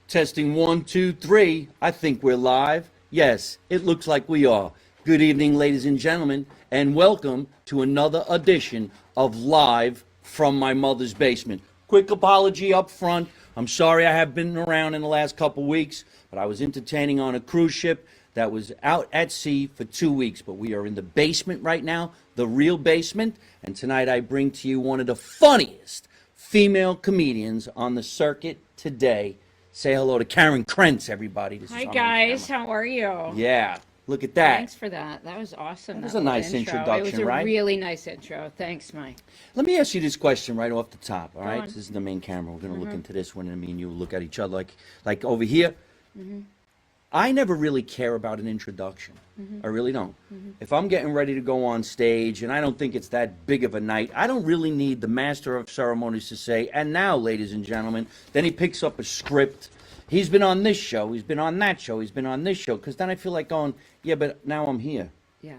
Testing one, two, three. I think we're live. Yes, it looks like we are. Good evening, ladies and gentlemen, and welcome to another edition of Live from My Mother's Basement. Quick apology up front. I'm sorry I have been around in the last couple weeks, but I was entertaining on a cruise ship that was out at sea for 2 weeks. But we are in the basement right now, the real basement, and tonight I bring to you one of the funniest female comedians on the circuit today. Say hello to Karen Krents, everybody. Hi, guys. How are you? Yeah, look at that. Thanks for that. That was awesome. That was a nice introduction, It was a right? really nice intro. Thanks, Mike. Let me ask you this question right off the top, all Go right? on. This is the main camera. We're going to look into this one, and me and you look at each other like over here. I never really care about an introduction. I really don't. If I'm getting ready to go on stage and I don't think it's that big of a night, I don't really need the master of ceremonies to say, and now, ladies and gentlemen, then he picks up a script. He's been on this show, he's been on that show, he's been on this show, because then I feel like going, yeah, but now I'm here. Yeah.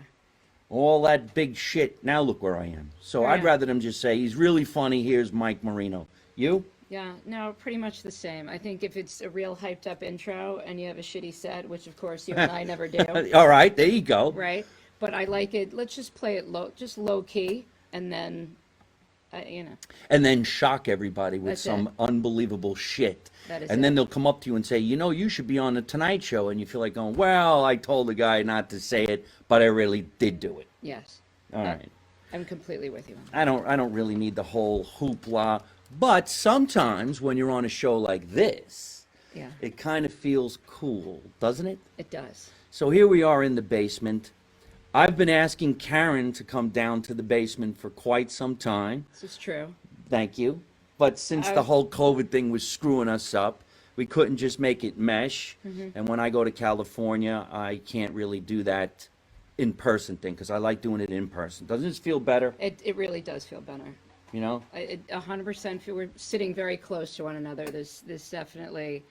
All that big shit, now look where I am. So I'd Right. rather them just say, he's really funny, here's Mike Marino. You? Yeah. No, pretty much the same. I think if it's a real hyped up intro and you have a shitty set, which of course you and I never do, All right, there you go. right? But I like it. Let's just play it low key, and then, And then shock everybody with That's some it. unbelievable shit. That is And then it. they'll come up to you and say, you know, you should be on the Tonight Show. And you feel like going, well, I told the guy not to say it, but I really did do it. yes. All That- right. I'm completely with you on that. I don't really need the whole hoopla. But sometimes when you're on a show like this, Yeah. it kind of feels cool, doesn't it? It does. So here we are in the basement. I've been asking Karen to come down to the basement for quite some time. This is true. Thank you. But since the whole COVID thing was screwing us up, we couldn't just make it mesh. And when I go to California, I can't really do that in-person thing because I like doing it in person. Doesn't this feel better? It really does feel better. You know? 100% feel we're sitting very close to one another. This definitely,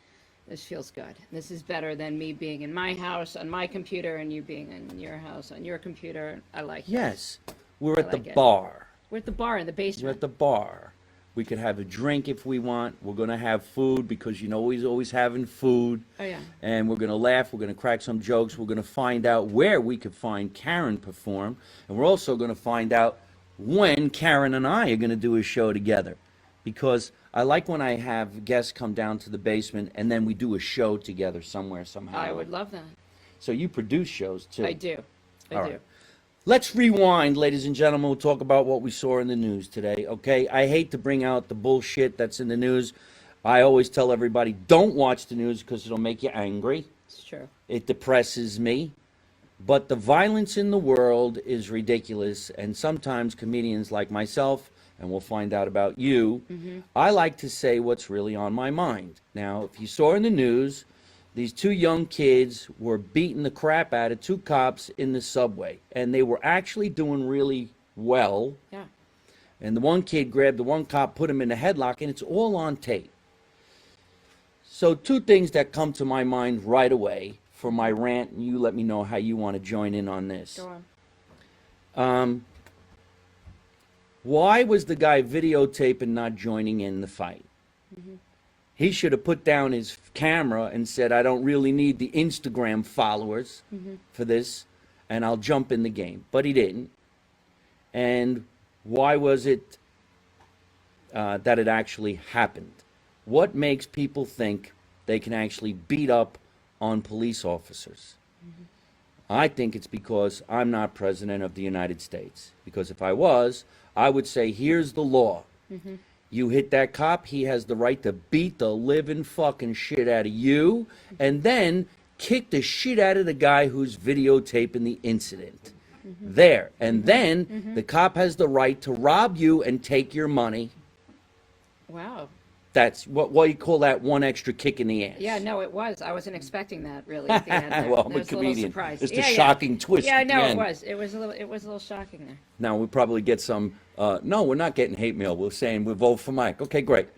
this feels good. This is better than me being in my house on my computer and you being in your house on your computer. I like it. Yes. We're at like the it. bar. We're at the bar in the We're basement. at the bar. We could have a drink if we want. We're going to have food because you know he's always having food. Oh, yeah. And we're going to laugh. We're going to crack some jokes. We're going to find out where we could find Karen perform. And we're also going to find out when Karen and I are going to do a show together. Because I like when I have guests come down to the basement and then we do a show together somewhere, somehow. I would love that. So you produce shows too. I do. I All do. right. Let's rewind, ladies and gentlemen. We'll talk about what we saw in the news today, okay? I hate to bring out the bullshit that's in the news. I always tell everybody, don't watch the news because it'll make you angry. It's true. It depresses me. But the violence in the world is ridiculous, and sometimes comedians like myself, and we'll find out about you, I like to say what's really on my mind. Now, if you saw in the news, these two young kids were beating the crap out of two cops in the subway, and they were actually doing really well. Yeah. And the one kid grabbed the one cop, put him in a headlock, and it's all on tape. So two things that come to my mind right away for my rant, and you let me know how you want to join in on this. Go on. Why was the guy videotaping not joining in the fight? He should have put down his camera and said, I don't really need the Instagram followers for this, and I'll jump in the game. But he didn't. And why was it that it actually happened? What makes people think they can actually beat up on police officers? I think it's because I'm not president of the United States. Because if I was, I would say, here's the law. You hit that cop, he has the right to beat the living fucking shit out of you and then kick the shit out of the guy who's videotaping the incident. There. And then the cop has the right to rob you and take your money. Wow. That's what you call that one extra kick in the ass. Yeah, no, it was. I wasn't expecting that really at the end there. Well, There I'm a was little comedian. surprise. It's the Yeah, yeah. shocking twist. Yeah, at the no, it end. was. It was a little shocking there. Now, we'll probably get some, no, we're not getting hate mail. We're saying we vote for Mike. Okay, great.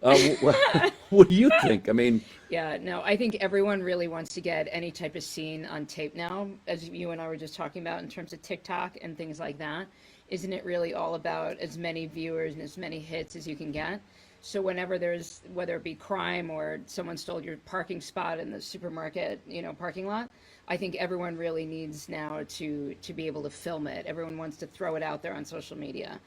What do you think? I mean, Yeah, no, I think everyone really wants to get any type of scene on tape now, as you and I were just talking about in terms of TikTok and things like that. Isn't it really all about as many viewers and as many hits as you can get? So whenever there's, whether it be crime or someone stole your parking spot in the supermarket, parking lot, I think everyone really needs now to be able to film it. Everyone wants to throw it out there on social media.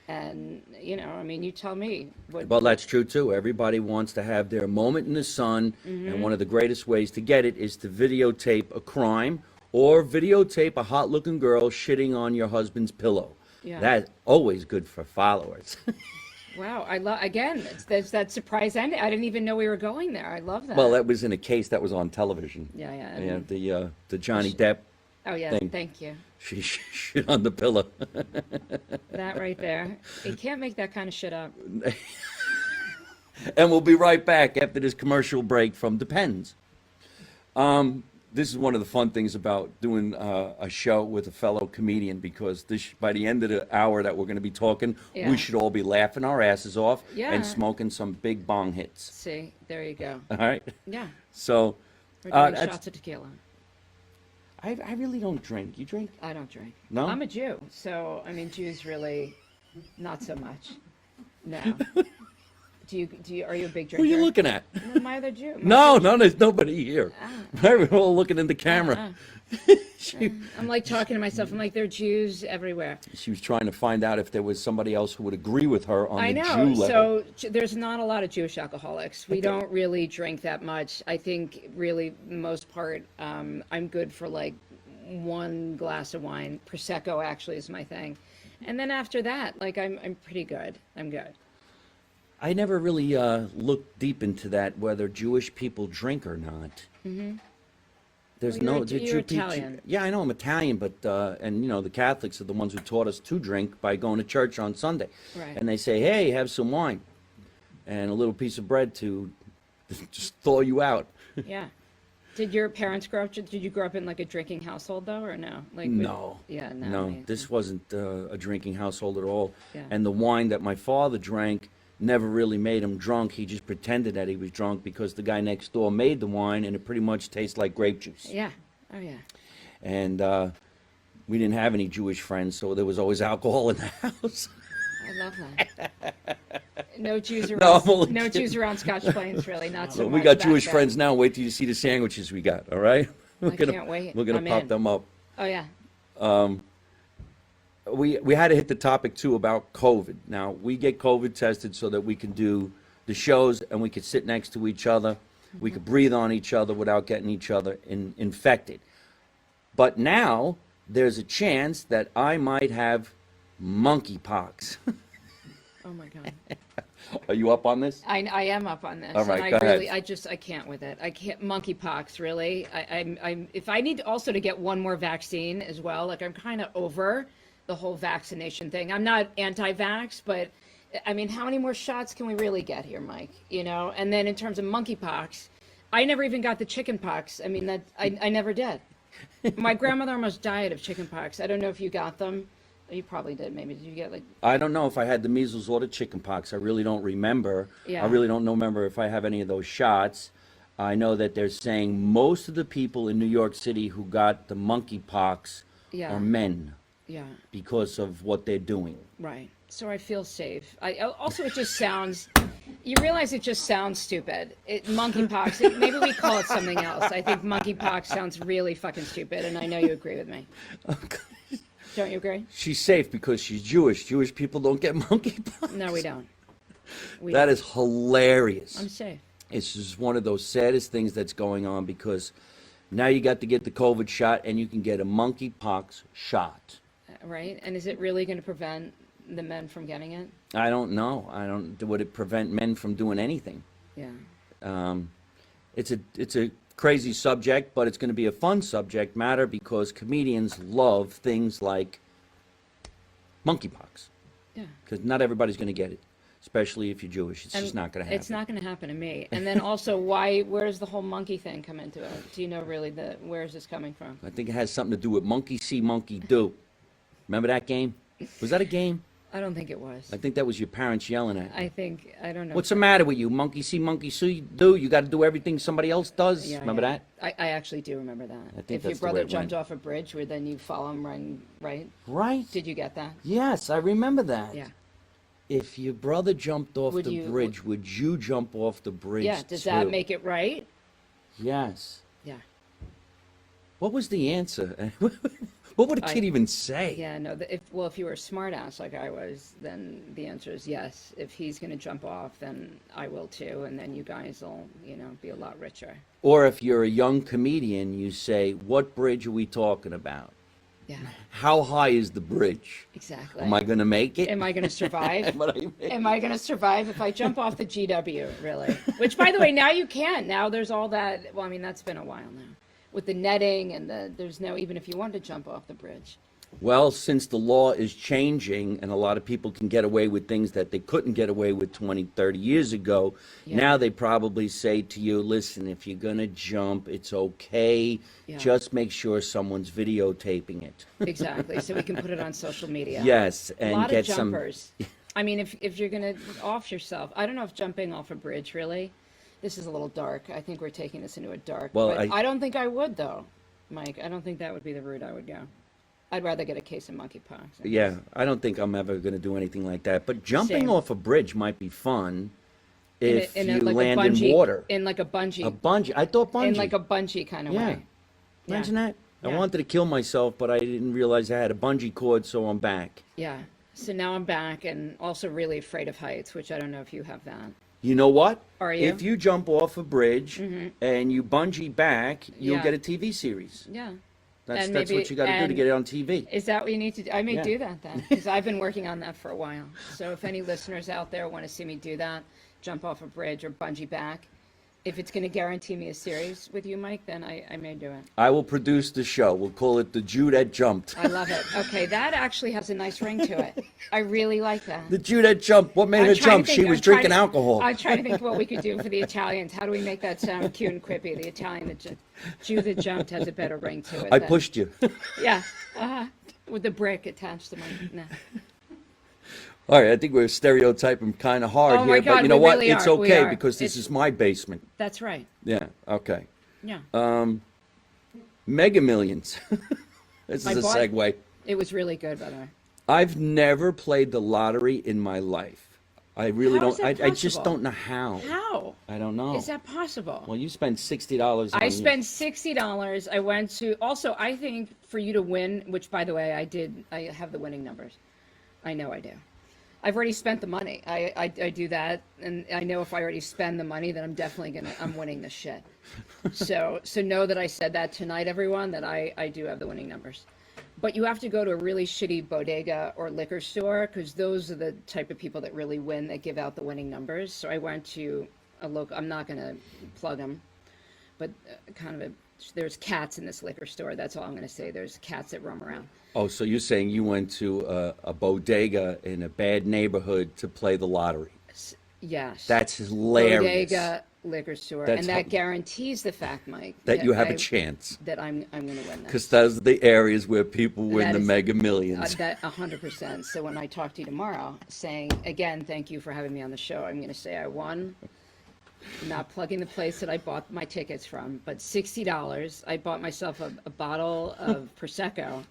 And, I mean, you tell me. Well, that's true too. Everybody wants to have their moment in the sun, and one of the greatest ways to get it is to videotape a crime or videotape a hot-looking girl shitting on your husband's pillow. Yeah. That's always good for followers. Wow, I love, again, there's that surprise ending. I didn't even know we were going there. I love that. Well, that was in a case that was on television. Yeah. Yeah, the Johnny Depp Oh, yeah, thing. thank you. She shit on the pillow. That right there. You can't make that kind of shit up. And we'll be right back after this commercial break from Depends. This is one of the fun things about doing a show with a fellow comedian, because by the end of the hour that we're going to be talking, Yeah. we should all be laughing our asses off Yeah. and smoking some big bong hits. See, there you go. All right? Yeah, So, we're doing that's- shots of tequila. I really don't drink. You drink? I don't drink. No? I'm a Jew, so, I mean, Jews really, not so much. No. Are you a big drinker? Who are you looking at? No, my other Jew. No, there's nobody here. We're all looking in the camera. I'm like talking to myself. I'm like, there are Jews everywhere. She was trying to find out if there was somebody else who would agree with her on I the know. Jew level. So there's not a lot of Jewish alcoholics. We don't really drink that much. I think really most part, I'm good for like one glass of wine. Prosecco actually is my thing. And then after that, like I'm pretty good. I'm good. I never really looked deep into that, whether Jewish people drink or not. Mm-hmm. There's Well, no. you're Italian. Yeah, I know I'm Italian, but and the Catholics are the ones who taught us to drink by going to church on Sunday, Right. and they say, "Hey, have some wine, and a little piece of bread to just thaw you out." Yeah. Did your parents grow up? Did you grow up in like a drinking household though, or no? Like No. Yeah, no. No, me- this wasn't a drinking household at all. Yeah. And the wine that my father drank never really made him drunk. He just pretended that he was drunk because the guy next door made the wine, and it pretty much tastes like grape juice. Yeah. Oh yeah. And we didn't have any Jewish friends, so there was always alcohol in the house. I love that. No Jews No, around. I'm only No kidding. Jews around Scotch Plains, really. Not so So much. we got back Jewish then. friends now. Wait till you see the sandwiches we got. All right, I can't wait. We're gonna I'm pop in. them up. Oh yeah. We had to hit the topic too about COVID. Now we get COVID tested so that we can do the shows and we could sit next to each other. We could breathe on each other without getting each other infected. But now there's a chance that I might have monkeypox. Oh my God. Are you up on this? I am up on this. All right, and go I really, ahead. I can't with it. I can't, monkeypox, really. I'm, if I need also to get one more vaccine as well, like I'm kind of over the whole vaccination thing. I'm not anti-vax, but I mean, how many more shots can we really get here, Mike? And then in terms of monkeypox, I never even got the chickenpox. I mean, I never did. My grandmother almost died of chickenpox. I don't know if you got them. You probably did. Maybe did you get like? I don't know if I had the measles or the chickenpox. I really don't remember. Yeah. I really don't remember if I have any of those shots. I know that they're saying most of the people in New York City who got the monkeypox Yeah. are men Yeah. because of what they're doing. Right. So I feel safe. Also, it just sounds. You realize it just sounds stupid. Monkeypox. Maybe we call it something else. I think monkeypox sounds really fucking stupid, and I know you agree with me. Don't you agree? She's safe because she's Jewish. Jewish people don't get monkeypox. No, we don't. That is hilarious. I'm safe. It's just one of those saddest things that's going on because now you got to get the COVID shot and you can get a monkeypox shot. Right? And is it really going to prevent the men from getting it? I don't know. Would it prevent men from doing anything? Yeah. It's a crazy subject, but it's going to be a fun subject matter because comedians love things like monkeypox. Yeah. Because not everybody's going to get it, especially if you're Jewish. It's just not going to happen. It's not going to happen to me. And then also, where does the whole monkey thing come into it? Do you know really where is this coming from? I think it has something to do with monkey see, monkey do. Remember that game? Was that a game? I don't think it was. I think that was your parents yelling at you. I don't know. What's the matter with you? Monkey see, monkey do. You got to do everything somebody else does. Yeah, Remember yeah. that? I actually do remember that. I think if your that's the way brother it jumped went. off a bridge, where then you follow him run, right? Right. Did you get that? Yes, I remember that. Yeah. if your brother jumped off Would the you- bridge, would you jump off the bridge Yeah, does that too? make it right? Yes. Yeah. What was the answer? What would a kid even say? Yeah, no, if you were a smart ass like I was, then the answer is yes. If he's gonna jump off, then I will too, and then you guys will, be a lot richer. Or if you're a young comedian, you say, what bridge are we talking about? Yeah, How high is the bridge? exactly. Am I going to make it? Am I gonna survive? What I make? Am I gonna survive if I jump off the GW, really? Which, by the way, now you can. Now there's all that, well, I mean, that's been a while now. With the netting and there's no, even if you want to jump off the bridge. Well, since the law is changing and a lot of people can get away with things that they couldn't get away with 20, 30 years ago, Yeah. now they probably say to you, listen, if you're going to jump, it's okay. Yeah. Just make sure someone's videotaping it. Exactly, so we can put it on social media. Yes, A and lot get of jumpers. I mean, if you're gonna off yourself, I don't know if jumping off a bridge really. This is a little dark. I think we're taking this into a dark. Well, but I- I don't think I would though, Mike. I don't think that would be the route I would go. I'd rather get a case of monkeypox. Yeah, I don't think I'm ever going to do anything like that. But jumping Same. off a bridge might be fun if you like land a bungee, in water. in like a bungee, A bungee. I thought bungee. in like a bungee kind of Yeah. way. Imagine that. I Yeah. wanted to kill myself, but I didn't realize I had a bungee cord, so I'm back. Yeah. So now I'm back and also really afraid of heights, which I don't know if you have that. You know what? Are you? If you jump off a bridge and you bungee back, you'll Yeah. get a TV series. Yeah. That's And what maybe- you got to do to and- get it on TV. Is that what you need to do? I may Yeah. do that then, because I've been working on that for a while. So if any listeners out there want to see me do that, jump off a bridge or bungee back, if it's going to guarantee me a series with you, Mike, then I may do it. I will produce the show. We'll call it The Jew That Jumped. I love it. Okay, that actually has a nice ring to it. I really like that. The Jew That Jumped. What made I'm her trying to jump? think- She I'm was trying drinking to- alcohol. I'm trying to think what we could do for the Italians. How do we make that sound cute and quippy? The Italian, Jew that jumped has a better ring to it. I than- pushed you. Yeah, with the brick attached to my neck. All right, I think we're stereotyping kind of hard Oh my here, but God, you know we what? really It's are. We okay are. because this It's- is my basement. That's right. Yeah, okay. Yeah. Mega Millions. This I is a bought- segue. It was really good, by the way. I've never played the lottery in my life. I really How is don't. that I just possible? don't know how. How I don't know. is that possible? Well, you spend $60 on I spent $60. I went to, also, I think for you to win, which by the way, I have the winning numbers. I know I do. I've already spent the money. I do that. And I know if I already spend the money, then I'm definitely I'm winning this shit. So know that I said that tonight, everyone, that I do have the winning numbers. But you have to go to a really shitty bodega or liquor store because those are the type of people that really win, that give out the winning numbers. So I went to a local, I'm not going to plug them, but there's cats in this liquor store. That's all I'm going to say. There's cats that roam around. Oh, so you're saying you went to a bodega in a bad neighborhood to play the lottery? Yes. That's hilarious. Bodega liquor store. That's And that how- guarantees the fact, Mike, That you have a I- chance. that I'm going to win this. Because those are the areas where people win That the is- Mega Millions. That 100%. So when I talk to you tomorrow, saying again, thank you for having me on the show, I'm going to say I won. Not plugging the place that I bought my tickets from, but $60. I bought myself a bottle of Prosecco,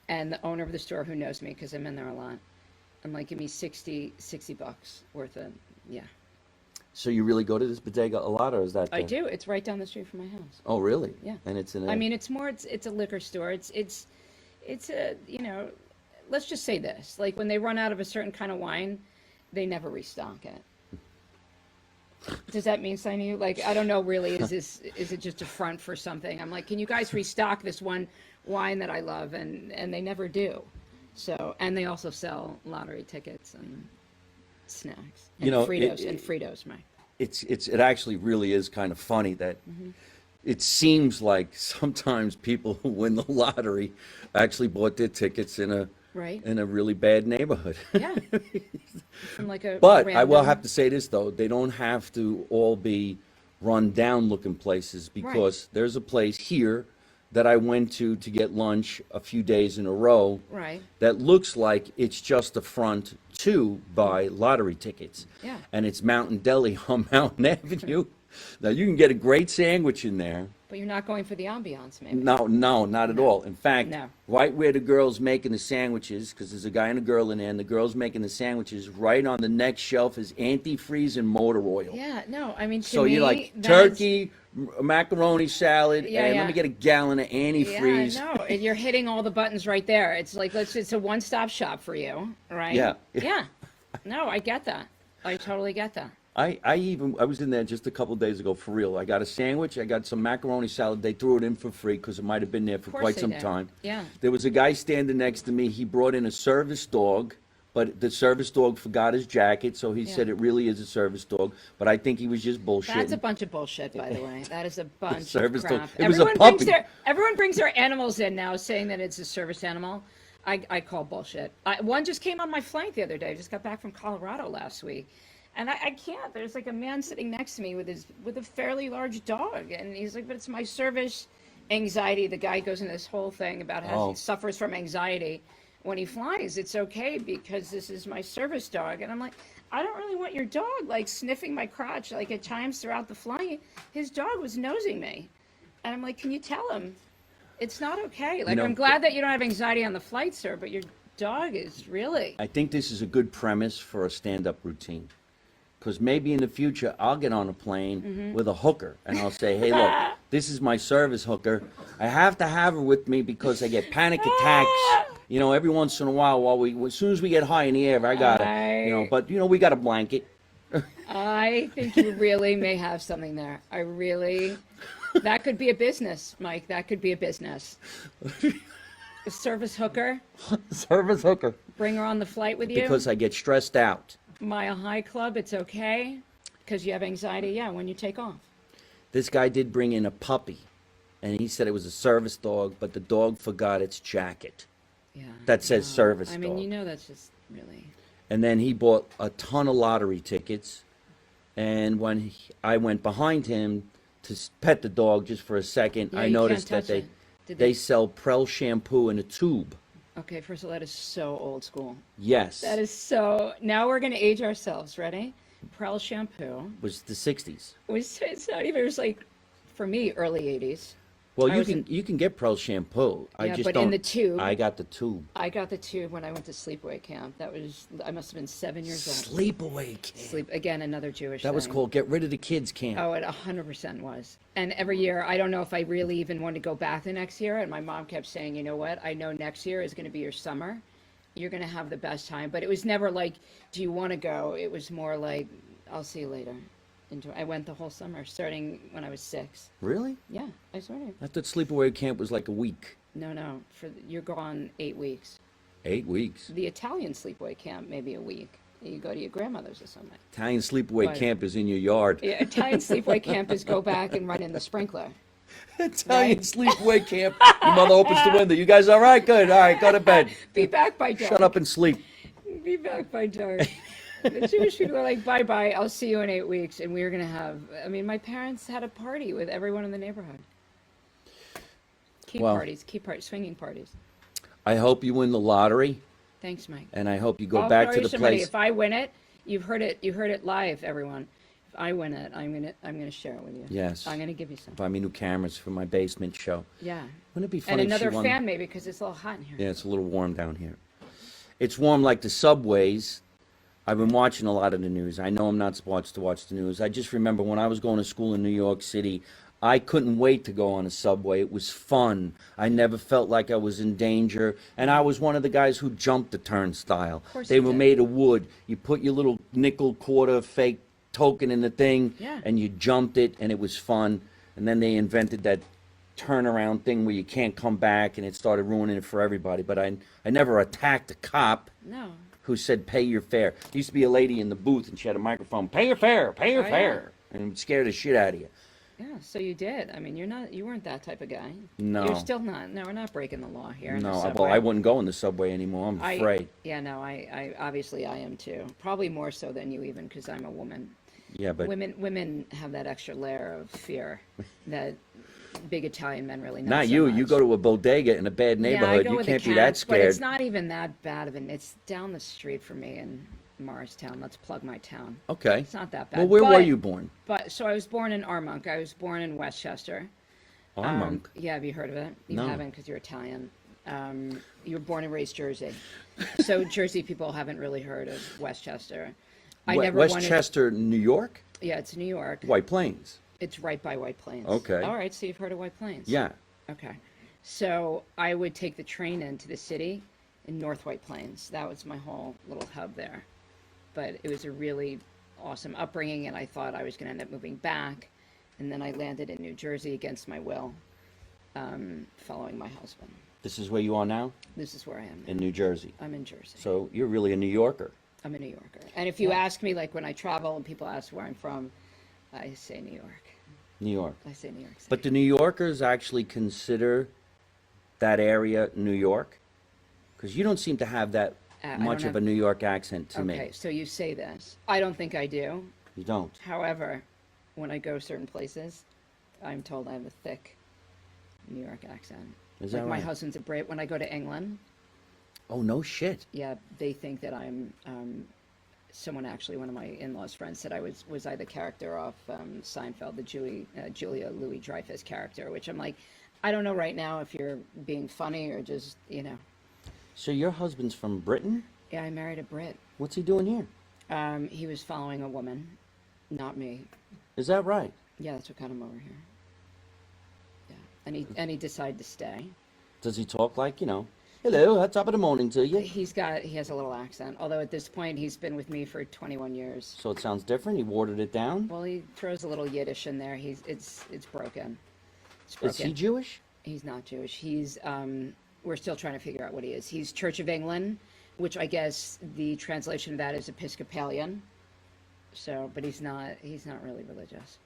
and the owner of the store, who knows me because I'm in there a lot, I'm like, give me $60 worth of, yeah. So you really go to this bodega a lot, or is that? I do. It's right down the street from my house. Oh, really? Yeah. And it's in a. I mean, it's a liquor store. It's a, let's just say this, like when they run out of a certain kind of wine, they never restock it. Does that mean something to you? Like, I don't know really, is it just a front for something? I'm like, can you guys restock this one wine that I love? And they never do. So, and they also sell lottery tickets and snacks and Fritos, Mike. It actually really is kind of funny that it seems like sometimes people who win the lottery actually bought their tickets in a Right. in a really bad neighborhood. Yeah. From like a But I will random- have to say this though, they don't have to all be run down looking places because there's a place here that I went to get lunch a few days in a row Right. that looks like it's just the front to buy lottery tickets. Yeah. And it's Mountain Deli on Mountain Avenue. Now you can get a great sandwich in there But you're not going for the ambiance, maybe. No, not at all. In fact, No. right where the girl's making the sandwiches, because there's a guy and a girl in there, and the girl's making the sandwiches, right on the next shelf is antifreeze and motor oil. Yeah, no, I mean, to So me, you're like that's- turkey, macaroni salad, Yeah, and yeah. let me get a gallon of antifreeze. Yeah, no, and you're hitting all the buttons right there. It's like, it's a one-stop shop for you, right? Yeah. Yeah. No, I get that. I totally get that. I was in there just a couple days ago for real. I got a sandwich, I got some macaroni salad. They threw it in for free because it might have been there for course quite they some did. time. Yeah. There was a guy standing next to me. He brought in a service dog, but the service dog forgot his jacket, so he said Yeah. it really is a service dog. But I think he was just bullshitting. That's a bunch of bullshit, by the way. That is a bunch service of dog. crap. It was a puppy. Everyone brings their animals in now, saying that it's a service animal. I call bullshit. One just came on my flank the other day. I just got back from Colorado last week. And I can't. There's like a man sitting next to me with a fairly large dog, and he's like, "But it's my service anxiety." The guy goes into this whole thing about how he suffers from anxiety when he flies. It's okay because this is my service dog, and I'm like, I don't really want your dog like sniffing my crotch like at times throughout the flight. His dog was nosing me, and I'm like, can you tell him it's not okay? Like, know, I'm glad that you don't have anxiety on the flight, sir, but your dog is really. I think this is a good premise for a stand-up routine. Because maybe in the future, I'll get on a plane with a hooker, and I'll say, hey, look, this is my service hooker. I have to have her with me because I get panic attacks, every once in a while as soon as we get high in the air, I got to, but, we got a blanket. I think you really may have something there. That could be a business, Mike. That could be a business. A service hooker. Service hooker. Bring her on the flight with you. Because I get stressed out. Mile High Club, it's okay. Because you have anxiety, when you take off. This guy did bring in a puppy, and he said it was a service dog, but the dog forgot its jacket. Yeah. That says service I mean, dog. that's just really. And then he bought a ton of lottery tickets, and when I went behind him to pet the dog just for a second, Yeah, I you noticed can't that touch it. they sell Prel shampoo in a tube. Okay, first of all, that is so old school. Yes. That is so. Now we're going to age ourselves. Ready? Prel shampoo. Was the 60s. It's not even, it was like, for me, early 80s. Well, I you was you can get Prel shampoo. I Yeah, just but don't. in the tube. I got the tube. I got the tube when I went to sleepaway camp. I must have been 7 years old. Sleepaway camp. Again, another Jewish That was thing. called Get Rid of the Kids camp. Oh, it 100% was. And every year, I don't know if I really even want to go back the next year. And my mom kept saying, you know what? I know next year is going to be your summer. You're going to have the best time. But it was never like, do you want to go? It was more like, I'll see you later. I went the whole summer, starting when I was 6. Really? Yeah, I swear to you. I thought sleepaway camp was like a week. No. You're gone 8 weeks. 8 weeks. The Italian sleepaway camp, maybe a week. You go to your grandmother's or something. Italian sleepaway But- camp is in your yard. Yeah, Italian sleepaway camp is go back and run in the sprinkler. Italian Right. sleepaway camp. Your mother opens the window. You guys all right? Good. All right, go to bed. Be back by dark. Shut up and sleep. Be back by dark. The Jewish people are like, bye-bye, I'll see you in 8 weeks. And we were going to have, my parents had a party with everyone in the neighborhood. Key Well- parties, swinging parties. I hope you win the lottery, Thanks, Mike. and I hope you go I'll back throw to you the some money. place. If I win it, you heard it live, everyone. If I win it, I'm gonna share it with you. Yes. I'm gonna give you some. Buy me new cameras for my basement show. Yeah. Wouldn't it be And funny if she another won? fan maybe because it's a little hot in here. Yeah, it's a little warm down here. It's warm like the subways. I've been watching a lot of the news. I know I'm not supposed to watch the news. I just remember when I was going to school in New York City, I couldn't wait to go on a subway. It was fun. I never felt like I was in danger. And I was one of the guys who jumped the turnstile. course They you were did. made of wood. You put your little nickel quarter fake token in the thing, Yeah. and you jumped it, and it was fun. And then they invented that turnaround thing where you can't come back, and it started ruining it for everybody. But I never attacked a cop No. who said, pay your fare. There used to be a lady in the booth, and she had a microphone, pay your fare, pay your Oh, yeah. fare. And it scared the shit out of you. Yeah, so you did. I mean, you weren't that type of guy. No. You're still not. No, we're not breaking the law here. in the No, well, subway. I wouldn't go in the subway anymore. I'm afraid. Yeah, no, I obviously I am too. Probably more so than you even because I'm a woman. Yeah, but Women have that extra layer of fear that big Italian men really not so you. much. You go to a bodega in a bad Yeah, I neighborhood. go You with the can't be that cats, but scared. it's not even that bad of an. It's down the street from me in Morristown. Let's plug my town. Okay. It's not that bad. Well, where were but- you born? But so I was born in Armonk. I was born in Westchester. Our monk. Yeah, have you heard of it? You No. haven't because you're Italian. You were born and raised Jersey. So Jersey people haven't really heard of Westchester. I never wanted. Westchester, New York? Yeah, it's New York. White Plains. It's right by White Plains. Okay. All right, so you've heard of White Plains? Yeah. Okay. So I would take the train into the city in North White Plains. That was my whole little hub there. But it was a really awesome upbringing, and I thought I was going to end up moving back. And then I landed in New Jersey against my will, following my husband. This is where you are now? This is where I am now. In New Jersey. I'm in Jersey. So you're really a New Yorker. I'm a New Yorker. And if you ask me, like when I travel and people ask where I'm from, I say New York. New York. I say New York City. But do New Yorkers actually consider that area New York? Because you don't seem to have that I much don't of a have- New York accent to Okay, me. so you say this. I don't think I do. You don't. However, when I go certain places, I'm told I have a thick New York accent. Is Like that my right? husband's a Brit. When I go to England, Oh, no shit. yeah, they think that I'm. Someone actually, one of my in-laws' friends said I was I the character off Seinfeld, the Julia Louis-Dreyfus character, which I'm like, I don't know right now if you're being funny or just, you know. So your husband's from Britain? Yeah, I married a Brit. What's he doing here? He was following a woman, not me. Is that right? Yeah, that's what got him over here. Yeah, and he decided to stay. Does he talk like, hello, top of the morning to you? He has a little accent, although at this point he's been with me for 21 years. So it sounds different? He watered it down? Well, he throws a little Yiddish in there. It's broken. It's Is broken. he Jewish? He's not Jewish. We're still trying to figure out what he is. He's Church of England, which I guess the translation of that is Episcopalian. So, but he's not really religious.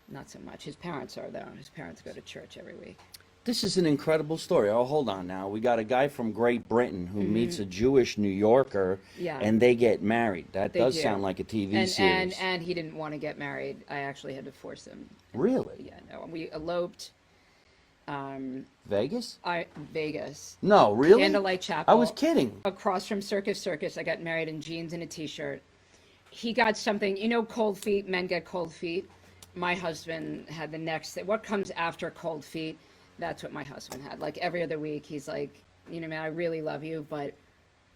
Not so much. His parents are, though. His parents go to church every week. This is an incredible story. Oh, hold on now. We got a guy from Great Britain who meets a Jewish New Yorker, Yeah. and they get married. That They does do. sound like a TV And series. and he didn't want to get married. I actually had to force him. Really? Yeah, no. We eloped. Vegas? Vegas. No, really? Candlelight Chapel. I was kidding. Across from Circus. I got married in jeans and a t-shirt. He got something, cold feet, men get cold feet. My husband had the next, what comes after cold feet? That's what my husband had. Like every other week, he's like, man, I really love you, but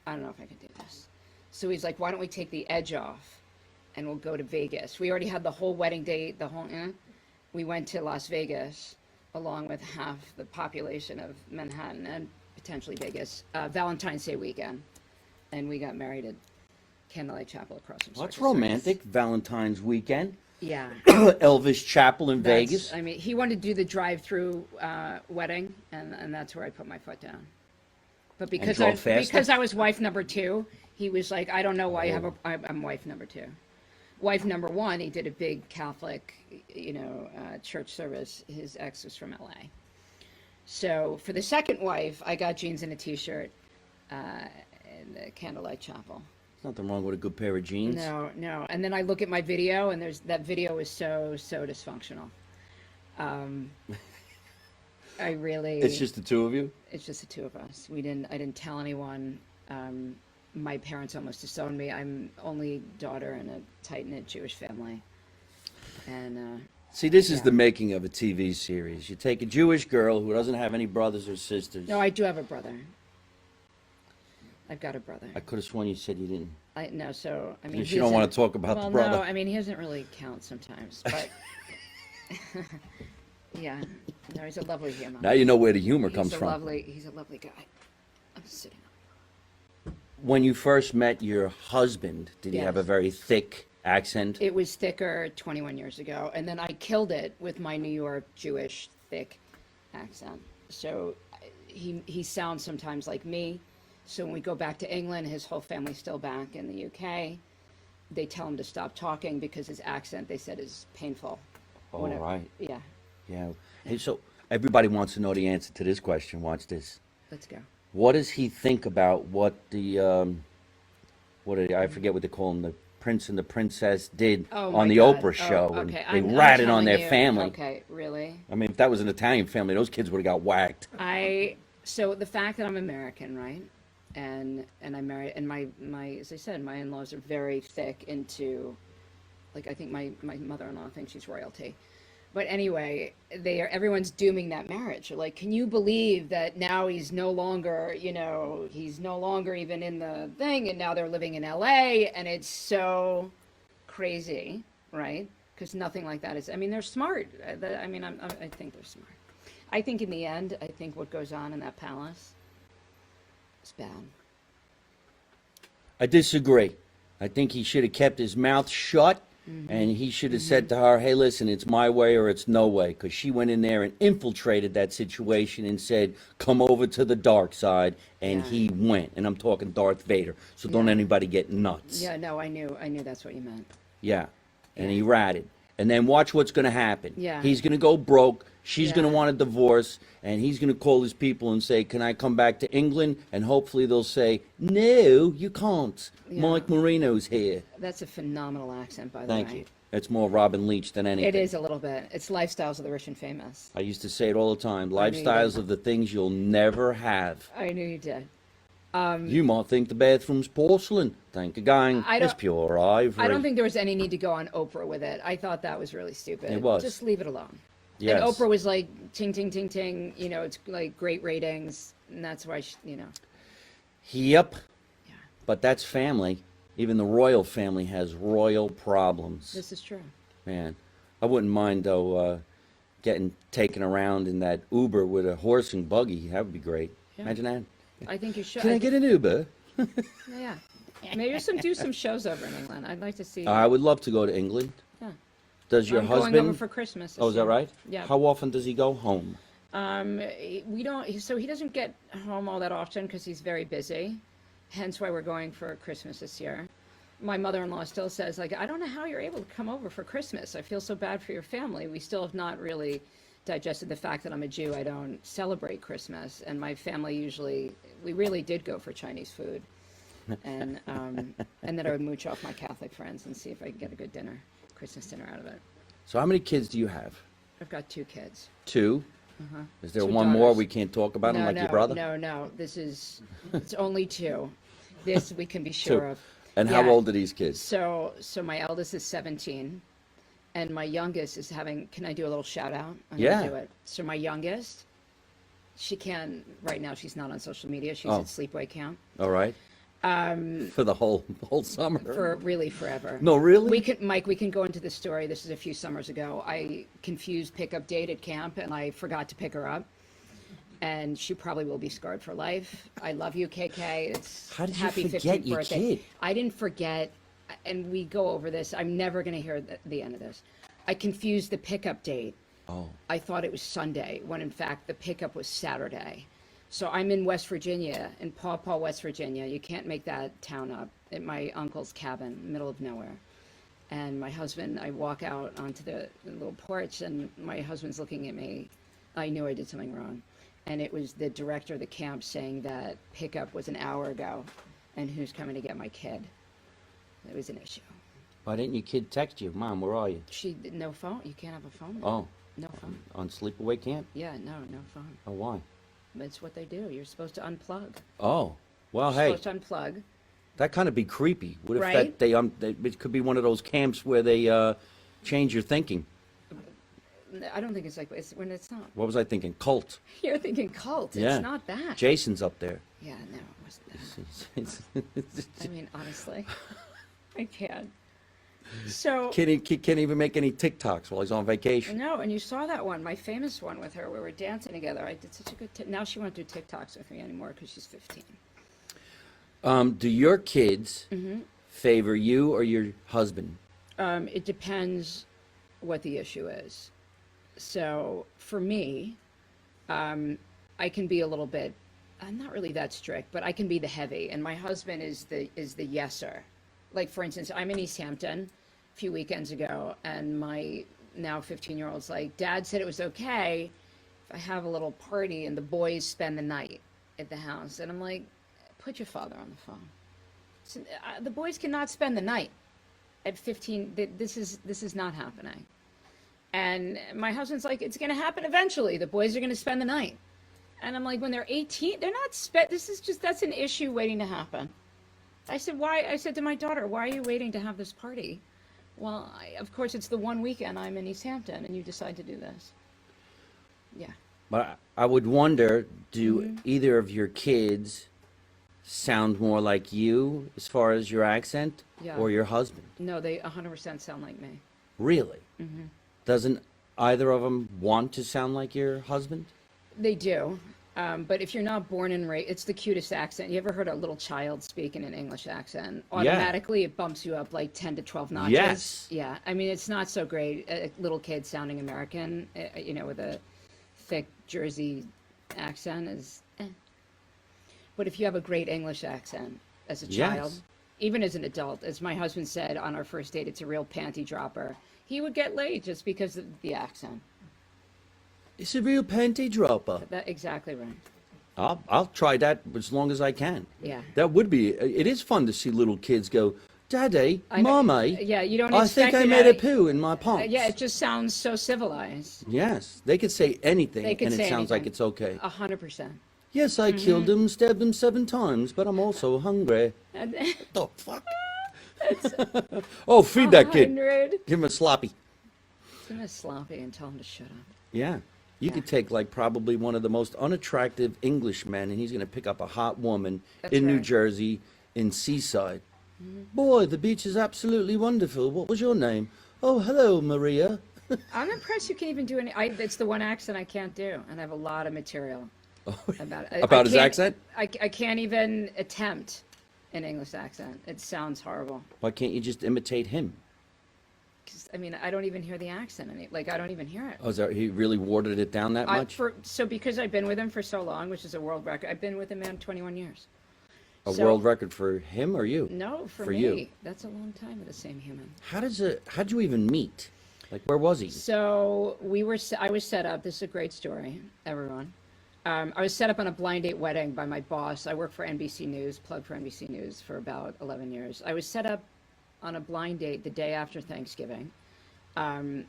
I don't know if I can do this. So he's like, why don't we take the edge off and we'll go to Vegas? We already had the whole wedding date, we went to Las Vegas along with half the population of Manhattan and potentially Vegas, Valentine's Day weekend. And we got married at Candlelight Chapel across from What's Circus. romantic? Valentine's weekend. Yeah. Elvis Chapel in That's- Vegas. I mean, he wanted to do the drive-through wedding, and that's where I put my foot down. But because drove faster? because I was wife number two, he was like, I don't know why you have I'm wife number two. Wife number one, he did a big Catholic, church service. His ex was from LA. So for the second wife, I got jeans and a t-shirt in the Candlelight Chapel. Nothing wrong with a good pair of jeans. No. And then I look at my video, and that video is so dysfunctional. I really. It's just the two of you? It's just the two of us. I didn't tell anyone. My parents almost disowned me. I'm only daughter in a tight-knit Jewish family. And See, this is Yeah. the making of a TV series. You take a Jewish girl who doesn't have any brothers or sisters. no, I do have a brother. I've got a brother. I could have sworn you said you didn't. No, so I mean. Because he you don't want doesn't- to talk about well, the brother. no, I mean he doesn't really count sometimes, but yeah, no, he's a lovely human. Now you know where the humor He's comes a from. He's a lovely guy. I'm sitting up. When you first met your husband, did he have a Yes. very thick accent? It was thicker 21 years ago, and then I killed it with my New York Jewish thick accent. So he sounds sometimes like me. So when we go back to England, his whole family's still back in the UK. They tell him to stop talking because his accent, they said, is painful. All Whatever. right. Yeah, Yeah. Hey, so everybody wants to know the answer to this question. Watch this. let's go. What does he think about what the I forget what they call him, the prince and the princess did Oh, on my the God. Oprah show, Oh, and okay. they I'm ratted on telling their you. family. Okay, really? I mean, if that was an Italian family, those kids would have got whacked. So the fact that I'm American, right? And I'm married, and my as I said, my in-laws are very thick into, like, I think my mother-in-law thinks she's royalty. But anyway, everyone's dooming that marriage. They're like, can you believe that now he's no longer, he's no longer even in the thing, and now they're living in LA, and it's so crazy, right? Because nothing like that is. I mean, they're smart. I think they're smart. I think in the end, I think what goes on in that palace is bad. I disagree. I think he should have kept his mouth shut, and he should have said to her, hey, listen, it's my way or it's no way, because she went in there and infiltrated that situation and said, come over to the dark side, and Yeah. he went. And I'm talking Darth Vader, so don't Yeah. anybody get nuts. Yeah, no, I knew that's what you meant. Yeah. And he ratted. And then watch what's going to happen. Yeah. He's going to go broke. She's going to Yeah. want a divorce. And he's going to call his people and say, can I come back to England? And hopefully they'll say, no, you can't. Yeah. Mike Marino's here. That's a phenomenal accent, by the Thank way. you. It's more Robin Leach than anything. It is a little bit. It's lifestyles of the rich and famous. I used to say it all the time. I knew you Lifestyles did. of the things you'll never have. I knew you did. You might think the bathroom's porcelain. Think again. I It's don't- pure ivory. I don't think there was any need to go on Oprah with it. I thought that was really stupid. It was. Just leave it alone. Yes. And Oprah was like, ting, ting, ting, ting. It's like great ratings. And that's why, Yep. Yeah. But that's family. Even the royal family has royal problems. This is true. Man, I wouldn't mind though getting taken around in that Uber with a horse and buggy. That would be great. Yeah. Imagine that. I think you should. Can I get an Uber? Yeah. Maybe do some shows over in England. I'd like to see. I would love to go to England. Yeah. Does your I'm husband? going over for Christmas. Oh, is that right? Yeah. How often does he go home? We don't. So he doesn't get home all that often because he's very busy. Hence why we're going for Christmas this year. My mother-in-law still says, like, I don't know how you're able to come over for Christmas. I feel so bad for your family. We still have not really digested the fact that I'm a Jew. I don't celebrate Christmas, and my family we really did go for Chinese food, and then I would mooch off my Catholic friends and see if I could get a good Christmas dinner out of it. So how many kids do you have? I've got 2 kids. 2? Is there 2 one more daughters. we can't talk about him like your brother? No. It's only 2. This we can be sure 2. of. And how Yeah. old are these kids? So my eldest is 17, and my youngest is having. Can I do a little shout out? I'm Yeah. gonna do it. So my youngest, she can right now. She's not on social media. She's Oh. at sleepaway camp All right. For the whole summer. for really forever. No, really? Mike. We can go into the story. This is a few summers ago. I confused pickup date at camp, and I forgot to pick her up. And she probably will be scarred for life. I love you, KK. It's How did you happy forget 15th your birthday. kid? I didn't forget, and we go over this. I'm never going to hear the end of this. I confused the pickup date. Oh. I thought it was Sunday, when in fact the pickup was Saturday. So I'm in West Virginia, in Paw Paw, West Virginia. You can't make that town up. At my uncle's cabin, middle of nowhere. And my husband, I walk out onto the little porch, and my husband's looking at me. I knew I did something wrong. And it was the director of the camp saying that pickup was an hour ago, and who's coming to get my kid. It was an issue. Why didn't your kid text you? Mom, where are you? No phone. You can't have a phone. Oh. No phone. On sleepaway camp? Yeah, no phone. Oh, why? That's what they do. You're supposed to unplug. Oh. Well, You're hey, supposed to unplug. that kind of be creepy. What if Right? it could be one of those camps where they change your thinking? I don't think it's like it's when it's not. What was I thinking? Cult. You're thinking cult. Yeah. It's not that. Jason's up there. Yeah, no, it wasn't that. I mean, honestly, I can't. So Can't even make any TikToks while he's on vacation. no, and you saw that one, my famous one with her. We were dancing together. I did such a good. Now she won't do TikToks with me anymore because she's 15. Do your kids Mm-hmm. favor you or your husband? It depends what the issue is. So for me, I can be a little bit. I'm not really that strict, but I can be the heavy, and my husband is the yeser. Like for instance, I'm in East Hampton a few weekends ago, and my now 15-year-old's like, Dad said it was okay if I have a little party and the boys spend the night at the house, and I'm like, put your father on the phone. So, the boys cannot spend the night at 15. This is not happening. And my husband's like, it's going to happen eventually. The boys are going to spend the night. And I'm like, when they're 18, they're not that's an issue waiting to happen. I said, why? I said to my daughter, why are you waiting to have this party Well, of course, it's the one weekend I'm in East Hampton, and you decide to do this. Yeah. But I would wonder, do Mm-hmm. either of your kids sound more like you as far as your accent Yeah. or your husband? No, they 100% sound like me. Really? Mm-hmm. Doesn't either of them want to sound like your husband? They do. But if you're not born and raised, it's the cutest accent. You ever heard a little child speak in an English accent? Automatically, it bumps you up like 10 to 12 notches. Yes. Yeah. I mean, it's not so great. A little kid sounding American, with a thick Jersey accent is. But if you have a great English accent as a child, Yes. even as an adult, as my husband said on our first date, it's a real panty dropper. He would get laid just because of the accent. It's a real panty dropper. That exactly right. I'll try that as long as I can. Yeah. That would be, it is fun to see little kids go, Daddy, I know- Mommy, Yeah, you don't I expect think I it made a out- poo in my pants. Yeah, it just sounds so civilized. Yes, they could say anything They could and it say sounds like anything. it's okay. 100%. Yes, I killed him, stabbed him 7 times, but I'm also hungry. And The fuck? Oh, feed that kid. 100. Give him a sloppy. Give him a sloppy and tell him to shut up. Yeah. You could take like probably one of the most unattractive Englishmen and he's going to pick up a hot woman That's in New right. Jersey in Seaside. Boy, the beach is absolutely wonderful. What was your name? Oh, hello, Maria. I'm impressed you can even do any. It's the one accent I can't do, and I have a lot of material about it. About I his can't- accent? I can't even attempt an English accent. It sounds horrible. Why can't you just imitate him? 'Cause, I mean, I don't even hear the accent. I don't even hear it. Oh, is that, he really watered it down that much? Because I've been with him for so long, which is a world record. I've been with a man 21 years. A So- world record for him or you? No, for For me, you. that's a long time with the same human. How'd you even meet? Like, where was he? So I was set up. This is a great story, everyone. I was set up on a blind date wedding by my boss. I work for NBC News, plug for NBC News for about 11 years. I was set up on a blind date the day after Thanksgiving.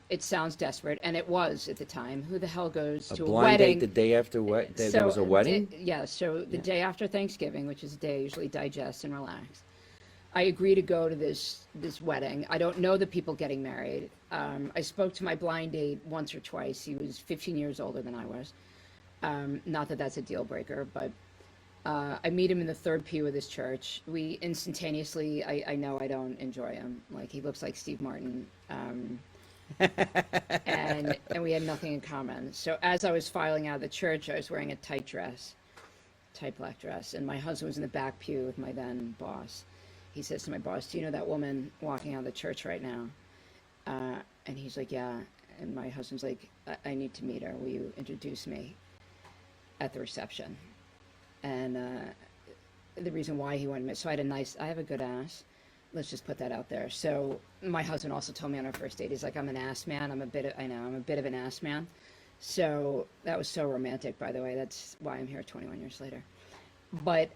It sounds desperate, and it was at the time. Who the hell goes A to a blind wedding? date the day after there was a wedding? Yeah, so the day after Thanksgiving, which is a day I usually digest and relax, I agree to go to this wedding. I don't know the people getting married. I spoke to my blind date once or twice. He was 15 years older than I was. Not that that's a deal breaker, but I meet him in the third pew of this church. We instantaneously, I know I don't enjoy him. Like, he looks like Steve Martin. And we had nothing in common. So as I was filing out of the church, I was wearing a tight black dress, and my husband was in the back pew with my then boss. He says to my boss, "Do you know that woman walking out of the church right now?" And he's like, "Yeah." And my husband's like, I need to meet her. Will you introduce me at the reception?" And the reason why he wanted me, so I have a good ass. Let's just put that out there. So my husband also told me on our first date, he's like, "I'm an ass man. I'm a bit of an ass man." So that was so romantic, by the way. That's why I'm here 21 years later. But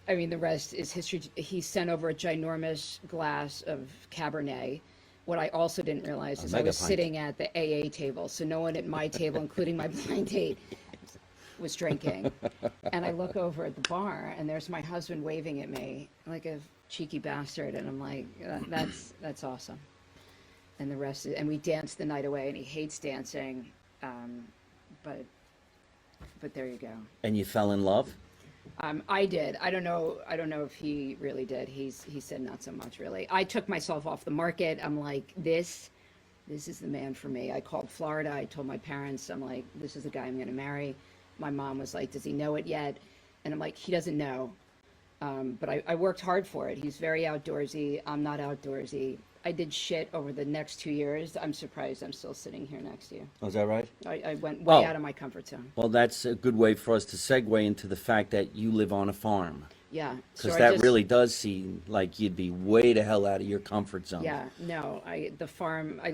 I mean, the rest is history. He sent over a ginormous glass of Cabernet. What I also didn't realize is I was mega pint. sitting at the AA table, so no one at my table, including my blind date, was drinking. And I look over at the bar, and there's my husband waving at me like a cheeky bastard, and I'm like, that's awesome. And the rest is, and we danced the night away, and he hates dancing, but there you go. And you fell in love? I did. I don't know if he really did. He said not so much, really. I took myself off the market. I'm like, this is the man for me. I called Florida. I told my parents, I'm like, this is the guy I'm going to marry. My mom was like, does he know it yet? And I'm like, he doesn't know. But I worked hard for it. He's very outdoorsy. I'm not outdoorsy. I did shit over the next 2 years. I'm surprised I'm still sitting here next to you. Oh, is that right? I went way out of my comfort zone. Well, that's a good way for us to segue into the fact that you live on a farm. Yeah. Because that really does seem like you'd be way the hell out of your comfort zone. Yeah, no, I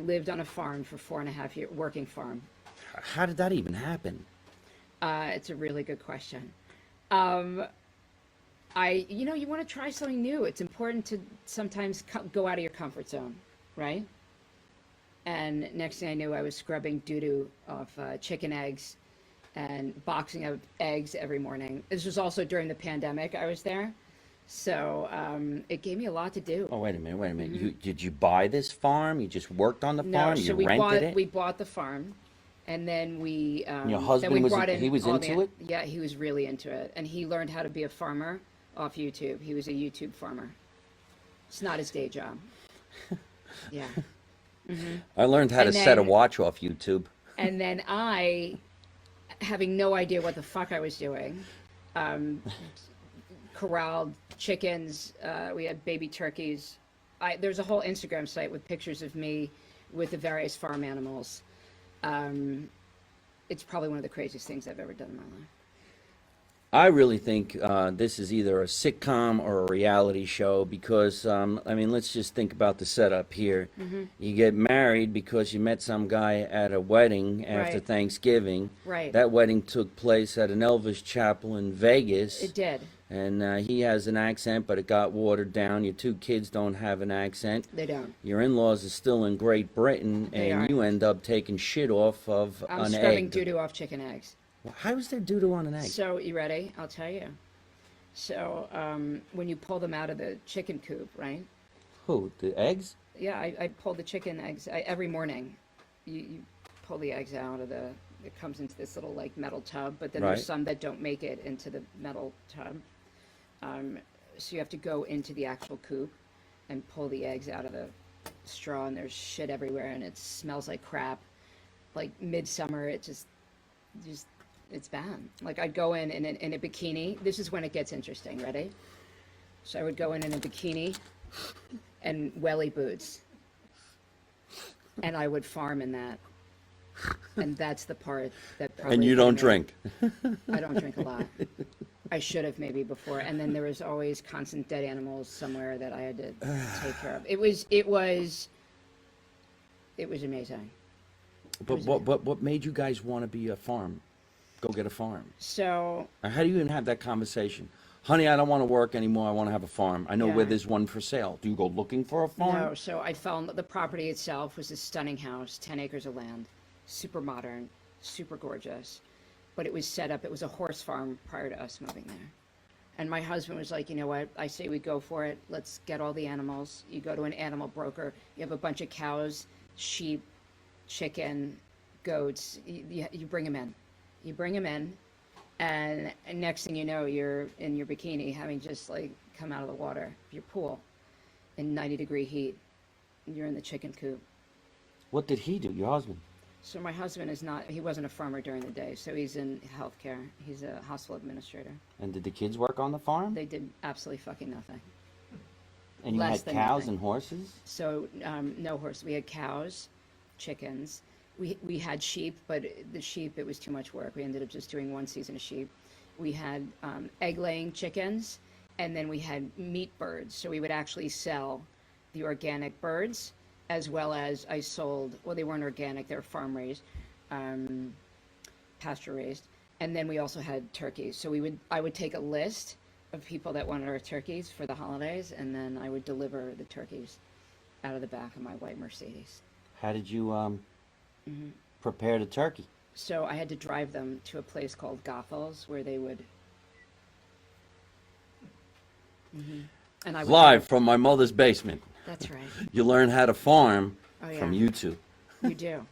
lived on a farm for 4.5 years, working farm. How did that even happen? It's a really good question. You want to try something new. It's important to sometimes go out of your comfort zone, right? And next thing I knew, I was scrubbing doo-doo off chicken eggs and boxing of eggs every morning. This was also during the pandemic I was there. So it gave me a lot to do. Oh, wait a minute, wait a minute. Did you buy this farm? You just worked on the No, farm? so You we rented it? we bought the farm, and then we Your then husband we was brought in he was all into it? Yeah, he was really into it, and he learned how to be a farmer off YouTube. He was a YouTube farmer. It's not his day job. Yeah. I learned how And to set a then- watch off YouTube. And then I, having no idea what the fuck I was doing, corralled chickens. We had baby turkeys. There's a whole Instagram site with pictures of me with the various farm animals. It's probably one of the craziest things I've ever done in my life. I really think this is either a sitcom or a reality show because, I mean, let's just think about the setup here. You get married because you met some guy at a wedding after Right. Thanksgiving. Right. That wedding took place at an Elvis chapel in Vegas. It did. And he has an accent, but it got watered down. Your two kids don't have an accent. They don't. Your in-laws are still in Great Britain, They and are. you end up taking shit off of I'm an scrubbing egg. doo-doo off chicken eggs. How is there doo-doo on an egg? So, you ready? I'll tell you. So, when you pull them out of the chicken coop, right? Who? The eggs? Yeah, I pull the chicken eggs every morning. You pull the eggs out of it comes into this little like metal tub, but then Right. there's some that don't make it into the metal tub. So you have to go into the actual coop and pull the eggs out of the straw, and there's shit everywhere, and it smells like crap. Like midsummer, it just it's bad. Like I'd go in a bikini. This is when it gets interesting. Ready? So I would go in a bikini and welly boots, and I would farm in that. And that's the part that probably. And you don't drink. I don't drink a lot. I should have maybe before. And then there was always constant dead animals somewhere that I had to take care of. It was amazing. But what made you guys want to be a farm? Go get a farm. So How do you even have that conversation? Honey, I don't want to work anymore. I want to have a farm. I know where Yeah. there's one for sale. Do you go looking for a farm? no, so I found that the property itself was a stunning house, 10 acres of land, super modern, super gorgeous. But it was set up, it was a horse farm prior to us moving there. And my husband was like, you know what, I say we go for it. Let's get all the animals. You go to an animal broker, you have a bunch of cows, sheep, chicken, goats, you bring them in. You bring them in, and next thing you know, you're in your bikini having just like come out of the water, your pool, in 90-degree heat. You're in the chicken coop. What did he do, your husband? So my husband he wasn't a farmer during the day, so he's in healthcare. He's a hospital administrator. And did the kids work on the farm? They did absolutely fucking nothing. And you less had than cows nothing. and horses? So no horse. We had cows, chickens. We had sheep, but the sheep, it was too much work. We ended up just doing one season of sheep. We had egg-laying chickens, and then we had meat birds. So we would actually sell the organic birds, as well as I sold, well, they weren't organic, they were farm-raised, pasture-raised. And then we also had turkeys. So I would take a list of people that wanted our turkeys for the holidays, and then I would deliver the turkeys out of the back of my white Mercedes. How did you prepare the turkey? So I had to drive them to a place called Goethals where they would. And I would Live from my mother's basement. That's right. You learn how to farm Oh, from yeah. YouTube. You do.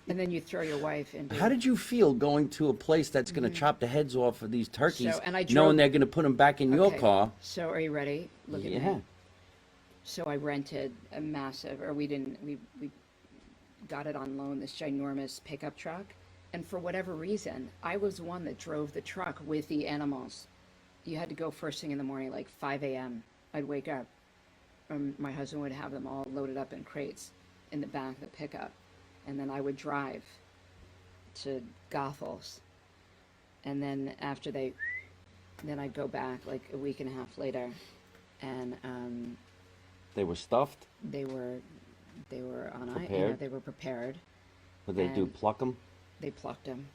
And then you throw your wife into. How did you feel going to a place that's going to chop the heads off of these turkeys, So, and I knowing drove- they're going to put them back in your Okay, car? So are you ready? Look at Yeah. me. So I rented a massive, or we didn't, we got it on loan, this ginormous pickup truck. And for whatever reason, I was one that drove the truck with the animals. You had to go first thing in the morning, like 5 a.m. I'd wake up. My husband would have them all loaded up in crates in the back of the pickup. And then I would drive to Goethals. And then after then I'd go back like a week and a half later. And They were stuffed? they were on Prepared? they were prepared. What did they do, And- pluck them? They plucked them.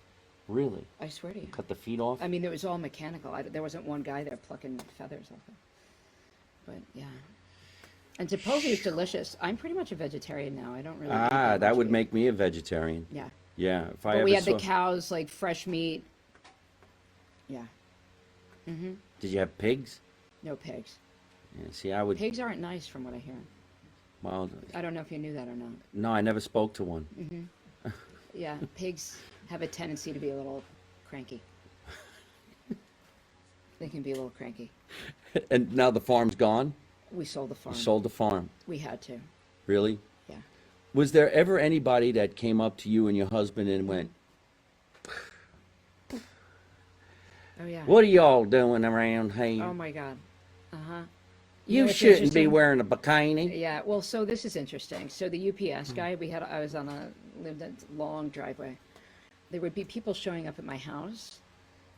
Really? I swear to you. Cut the feet off? I mean, it was all mechanical. There wasn't one guy there plucking feathers off it. But yeah. And supposedly it's delicious. I'm pretty much a vegetarian now. I don't really. eat That much would meat. make me a vegetarian. Yeah. Yeah, if I But ever we had saw... the cows, like fresh meat. Yeah. Did you have pigs? No pigs. Yeah, see, I would. Pigs aren't nice, from what I hear. Well, I don't know if you knew that or not. no, I never spoke to one. Yeah, pigs have a tendency to be a little cranky. They can be a little cranky. And now the farm's gone. We sold the farm. You sold the farm. We had to. Really? Yeah. Was there ever anybody that came up to you and your husband and went, Oh yeah. "What are y'all doing around here? Oh my God. Uh-huh. You know what's shouldn't be interesting? wearing a bikini." Yeah, well, so this is interesting. So the UPS guy, I was lived a long driveway. There would be people showing up at my house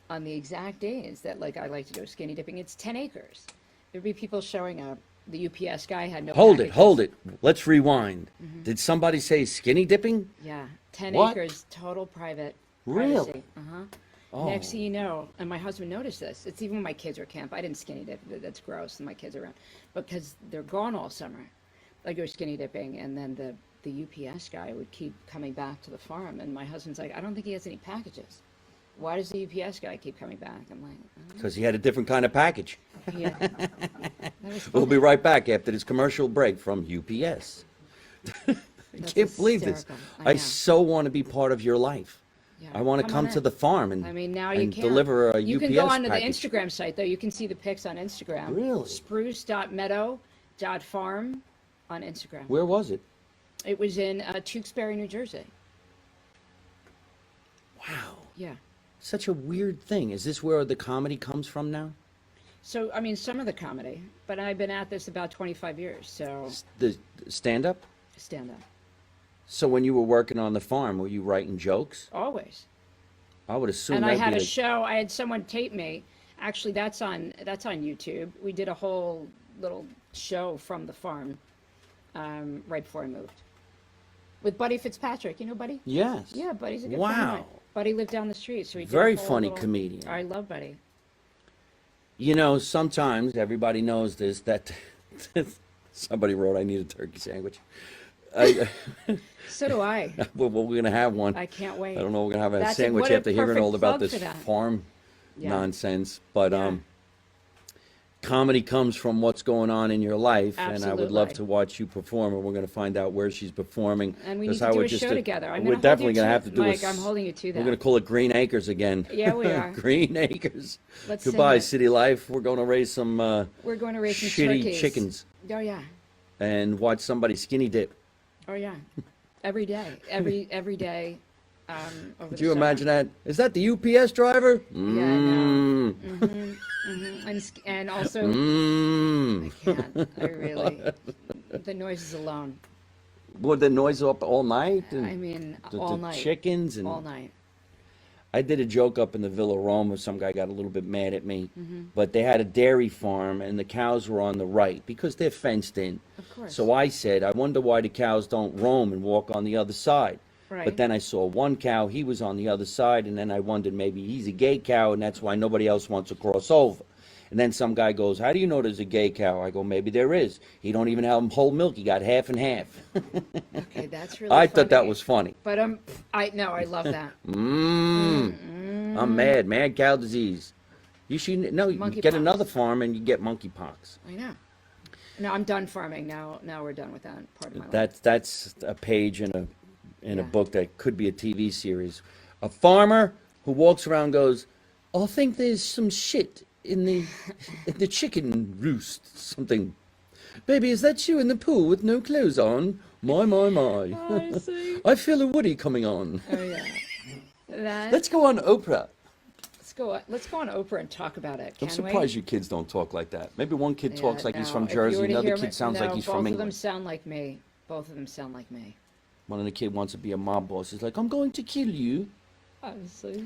on the exact days that, like, I like to go skinny dipping. It's 10 acres. There'd be people showing up. The UPS guy had no Hold it, packages. hold it. Let's rewind. Did somebody say skinny dipping? Yeah, 10 What? acres, total private Really? privacy. Uh-huh. Oh. Next thing you know, and my husband noticed this. It's even when my kids were at camp. I didn't skinny dip. That's gross. And my kids are around. Because they're gone all summer. I go skinny dipping, and then the UPS guy would keep coming back to the farm. And my husband's like, I don't think he has any packages. Why does the UPS guy keep coming back? I'm like, Because he had a different kind of package. yeah. That was We'll funny. be right back after this commercial break from UPS. I That's can't believe this. hysterical. I know. so want to be part of your life. Yeah. I want to come on to in. the farm and, I mean, now you and can deliver a You UPS can go onto package. the Instagram site, though. You can see the pics on Instagram. Really? Spruce.meadow.farm on Instagram. Where was it? It was in Tewksbury, New Jersey. Wow. Yeah. Such a weird thing. Is this where the comedy comes from now? So, I mean, some of the comedy, but I've been at this about 25 years, so The stand-up? stand up. So when you were working on the farm, were you writing jokes? Always. I would assume And I that'd had be a like- show, I had someone tape me. Actually, that's on YouTube. We did a whole little show from the farm right before I moved. With Buddy Fitzpatrick. You know Buddy? Yes. Yeah, Buddy's a good friend of mine. Wow. Buddy lived down the street, so he did a Very whole funny little- comedian. I love Buddy. You know, sometimes everybody knows this, that somebody wrote, "I need a turkey sandwich." So do I. Well, we're going to have one. I can't wait. I don't know. We're going to have a That's sandwich what a after hearing perfect all about plug this for that. farm Yeah. nonsense. But Yeah. comedy comes from what's going on in your life, and I would love Absolutely. to watch you perform. And we're going to find out where she's performing. And we 'cause need I to do would a just show together. I'm we're gonna hold definitely you going to to- have to do Mike, a. I'm holding you to We're that. going to call it Green Acres again. Yeah, we are. Green Acres. Let's sing Goodbye, it. City Life. We're going to raise some We're going to raise some shitty turkeys. chickens Oh yeah. and watch somebody skinny dip. Oh yeah. Every day. Every day. Over Could the you summer. imagine that? Is that the UPS driver? Yeah, I know. Mm. And also, Mm. I can't. I really. The noises alone. Would the noise up all night? And I mean, the all night. chickens and All night. I did a joke up in the Villa Roma. Some guy got a little bit mad at me, Mm-hmm. but they had a dairy farm and the cows were on the right because they're fenced in. Of course. So I said, I wonder why the cows don't roam and walk on the other side. Right. But then I saw one cow, he was on the other side, and then I wondered maybe he's a gay cow and that's why nobody else wants to cross over. And then some guy goes, how do you know there's a gay cow? I go, maybe there is. He don't even have whole milk, he got half and half. Okay, that's really. I thought that funny. was funny. But I love that. I'm mad cow disease. You should no. You get Monkeypox. another farm and you get monkeypox. I know. No, I'm done farming now. Now we're done with that part of my life. That's a page in a Yeah. book that could be a TV series. A farmer who walks around and goes, I think there's some shit in the chicken roost. Something. Baby, is that you in the pool with no clothes on? My. I see. I feel a Woody coming on. Oh yeah. That. Let's go on Oprah. Let's go on Oprah and talk about it. I'm Can surprised we? you kids don't talk like that. Maybe one kid talks like he's no, from if you Jersey, were to another hear kid me- sounds like no, he's both from of them England. sound like me. Both of them sound like me. One of the kid wants to be a mob boss. He's like, I'm going to kill you. Honestly.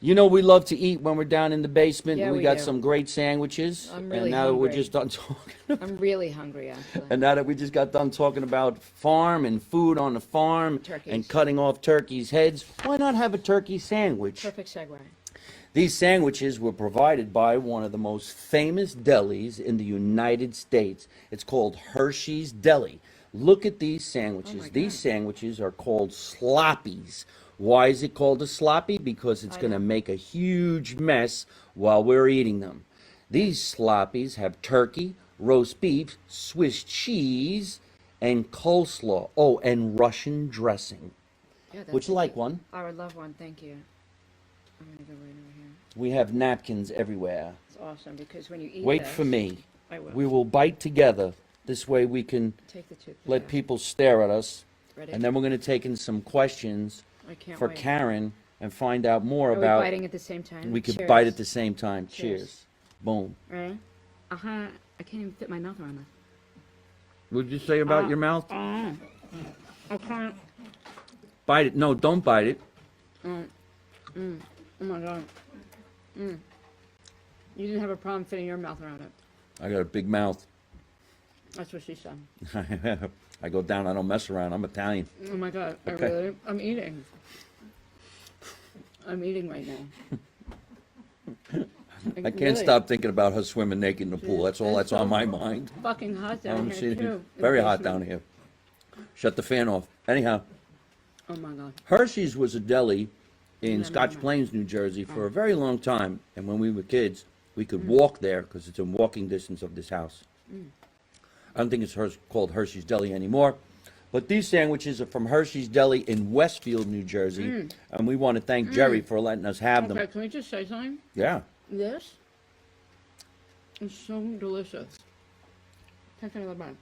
You know, we love to eat when we're down in the basement. Yeah, and we we got do. some great sandwiches. I'm really and now that we're hungry. just done talking, I'm really hungry actually. and now that we just got done talking about farm and food on the farm Turkeys. and cutting off turkeys' heads, why not have a turkey sandwich? Perfect segue. These sandwiches were provided by one of the most famous delis in the United States. It's called Hershey's Deli. Look at these sandwiches. Oh my These God. sandwiches are called sloppies. Why is it called a sloppy? Because it's I going to know. make a huge mess while we're eating them. These sloppies have turkey, roast beef, Swiss cheese, and coleslaw. Oh, and Russian dressing. Yeah, Would you like one? I would love one, thank you. I'm gonna go right over here. We have napkins everywhere. It's awesome because when you eat Wait this, for me. I will. We will bite together. This way we can Take the toothpick let out. people stare at us. Ready? And then we're going to take in some questions I can't for wait. Karen and find out more Are we about. biting at the same time? We could Cheers. bite at the same time. Cheers. Cheers. Boom. Ready? I can't even fit my mouth around this. What did you say about your mouth? I can't. Bite it. No, don't bite it. Oh my god. You didn't have a problem fitting your mouth around it. I got a big mouth. That's what she said. I go down. I don't mess around. I'm Italian. Oh my god. Okay. I'm eating. I'm eating right now. I can't stop thinking about her swimming naked in the pool. That's all that's on my mind. Fucking hot down here too. Very hot down here. Shut the fan off. Anyhow, Oh my god. Hershey's was a deli in Yeah, Scotch no. Plains, New Jersey for a very long time. And when we were kids, we could walk there because it's in walking distance of this house. I don't think it's called Hershey's Deli anymore. But these sandwiches are from Hershey's Deli in Westfield, New Jersey. And we want to thank Jerry for letting us have them. Okay, can we just say something? Yeah. This is so delicious. Take another bite.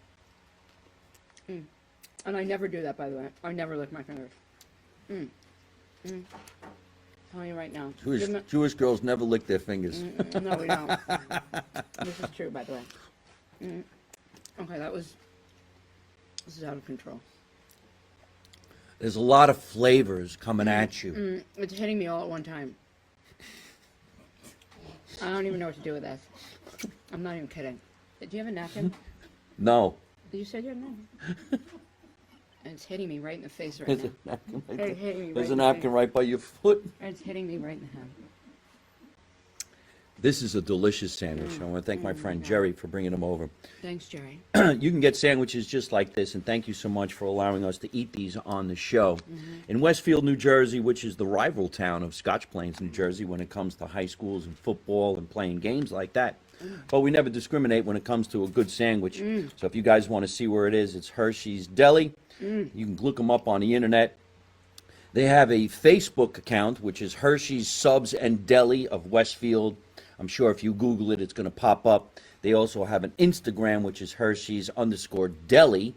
And I never do that, by the way. I never lick my fingers. Telling you right now. Jewish girls never lick their fingers. No, we don't. This is true, by the way. Okay, this is out of control. There's a lot of flavors coming at you. It's hitting me all at one time. I don't even know what to do with that. I'm not even kidding. Do you have a napkin? No. You said you had a napkin. And it's hitting me right in the face right There's now. a napkin right It's there. hitting me There's right a in the napkin face. right by your foot. It's hitting me right in the head. This is a delicious sandwich. I want to thank my friend Jerry for bringing them over. Thanks, Jerry. You can get sandwiches just like this, and thank you so much for allowing us to eat these on the show. In Westfield, New Jersey, which is the rival town of Scotch Plains, New Jersey, when it comes to high schools and football and playing games like that. But we never discriminate when it comes to a good sandwich. So if you guys want to see where it is, it's Hershey's Deli. You can look them up on the internet. They have a Facebook account, which is Hershey's Subs and Deli of Westfield. I'm sure if you Google it, it's going to pop up. They also have an Instagram, which is Hershey's_Deli.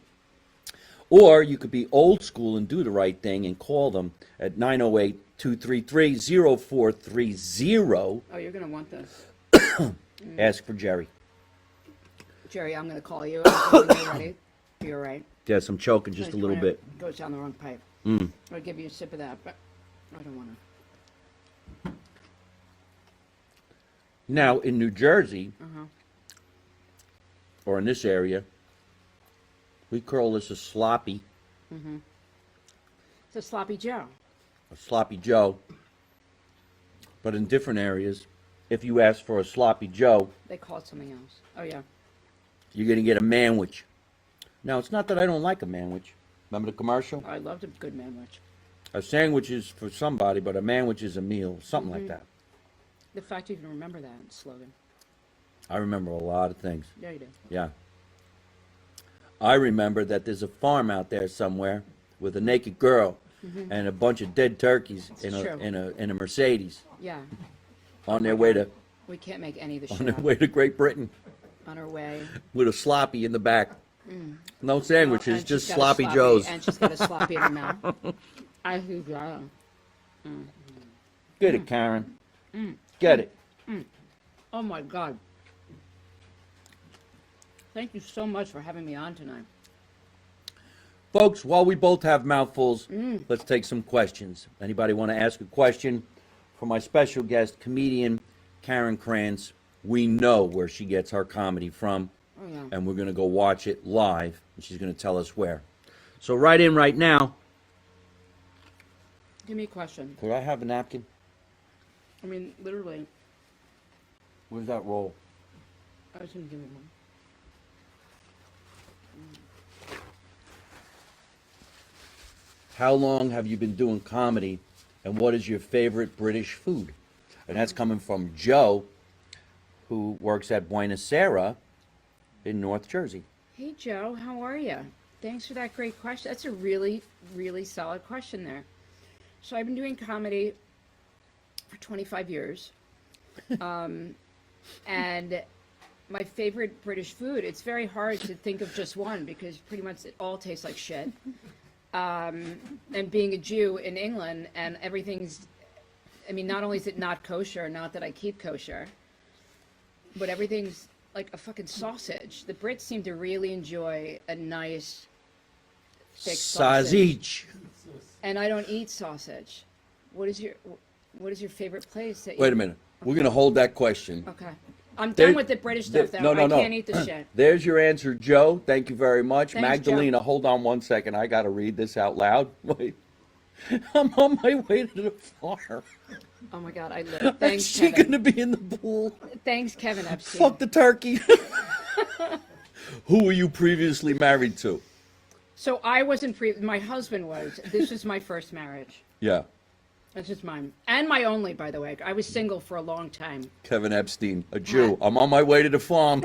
Or you could be old school and do the right thing and call them at 908-233-0430. Oh, you're going to want this. Ask for Jerry. Jerry, I'm going to call you. When you're ready. You're right. Yes, I'm choking just a little bit. Goes down the wrong pipe. I'll give you a sip of that, but I don't want to. Now, in New Jersey, or in this area, we call this a sloppy, It's a sloppy Joe. a sloppy Joe. But in different areas, if you ask for a sloppy Joe, They call it something else. Oh, yeah. you're going to get a manwich. Now, it's not that I don't like a manwich. Remember the commercial? I loved a good manwich. A sandwich is for somebody, but a manwich is a meal, something like that. The fact you can remember that slogan. I remember a lot of things. Yeah, you do. Yeah. I remember that there's a farm out there somewhere with a naked girl and a bunch of dead turkeys in true. a Mercedes Yeah. on their way to We can't make any of the shit on their up. way to Great Britain On our way. with a sloppy in the back. No sandwiches, And just she's got a sloppy Joes. And she's got a sloppy in her mouth. I think that. Get it, Karen. Get it. Oh my God. Thank you so much for having me on tonight. Folks, while we both have mouthfuls, let's take some questions. Anybody want to ask a question for my special guest, comedian Karen Krents? We know where she gets her comedy from, Oh, yeah. and we're going to go watch it live, and she's going to tell us where. So write in right now. Give me a question. Could I have a napkin? I mean, literally, Where's that roll? I was going to give you one. How long have you been doing comedy, and what is your favorite British food? And that's coming from Joe, who works at Buenos Aires in North Jersey. Hey, Joe, how are you? Thanks for that great question. That's a really, really solid question there. So I've been doing comedy for 25 years. And my favorite British food, it's very hard to think of just one because pretty much it all tastes like shit. And being a Jew in England and everything's, I mean, not only is it not kosher, not that I keep kosher, but everything's like a fucking sausage. The Brits seem to really enjoy a nice thick sausage. And I don't eat sausage. What is your favorite place that you... Wait a minute. We're going to hold that question. Okay. I'm done with the British stuff, though. No. I can't eat the shit. There's your answer, Joe. Thank you very much. Thanks, Magdalena, Joe. hold on one second. I got to read this out loud. Wait. I'm on my way to the farm. Oh my God, I live. Thanks, Is she Kevin. going to be in the pool? Thanks, Kevin Epstein. Fuck the turkey. Who were you previously married to? So I wasn't my husband was. This was my first marriage. Yeah. This is mine. And my only, by the way. I was single for a long time. Kevin Epstein, a Jew. I'm on my way to the farm.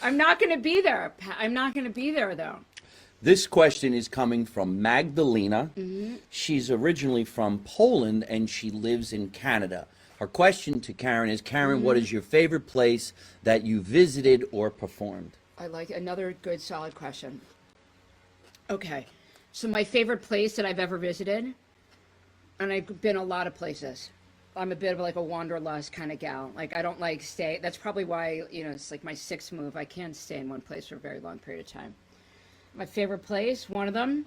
I'm not going to be there. I'm not going to be there, though. This question is coming from Magdalena. She's originally from Poland and she lives in Canada. Her question to Karen is, Karen, what is your favorite place that you visited or performed? I like another good, solid question. Okay. So my favorite place that I've ever visited, and I've been a lot of places. I'm a bit of like a wanderlust kind of gal. Like I don't like stay. That's probably why, it's like my sixth move. I can't stay in one place for a very long period of time. My favorite place, one of them,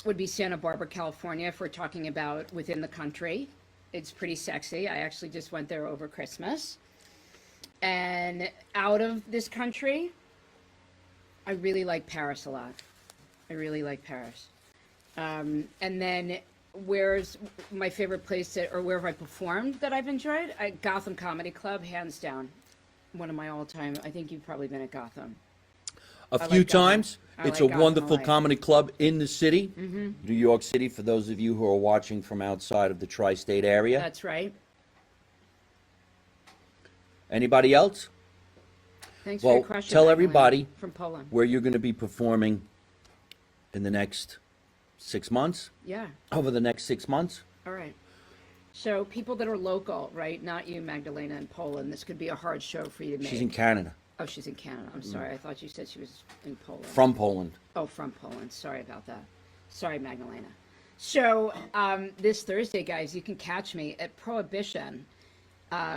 would be Santa Barbara, California, if we're talking about within the country. It's pretty sexy. I actually just went there over Christmas. And out of this country, I really like Paris a lot. I really like Paris. And then where's my favorite place or where have I performed that I've enjoyed? Gotham Comedy Club, hands down. One of my all-time, I think you've probably been at Gotham. A few times. It's a Gotham wonderful a lot. comedy club in the city, New York City, for those of you who are watching from outside of the tri-state area. That's right. Anybody else? Thanks for Well, your question. tell Magdalena, everybody from Poland. where you're going to be performing in the next 6 months, Yeah. over the next 6 months. All right. So people that are local, right? Not you, Magdalena, in Poland. This could be a hard show for you to make. She's in Canada, Oh, she's in Canada. I'm sorry. I thought you said she was in Poland. from Poland. Oh, from Poland. Sorry about that. Sorry, Magdalena. So this Thursday, guys, you can catch me at Prohibition.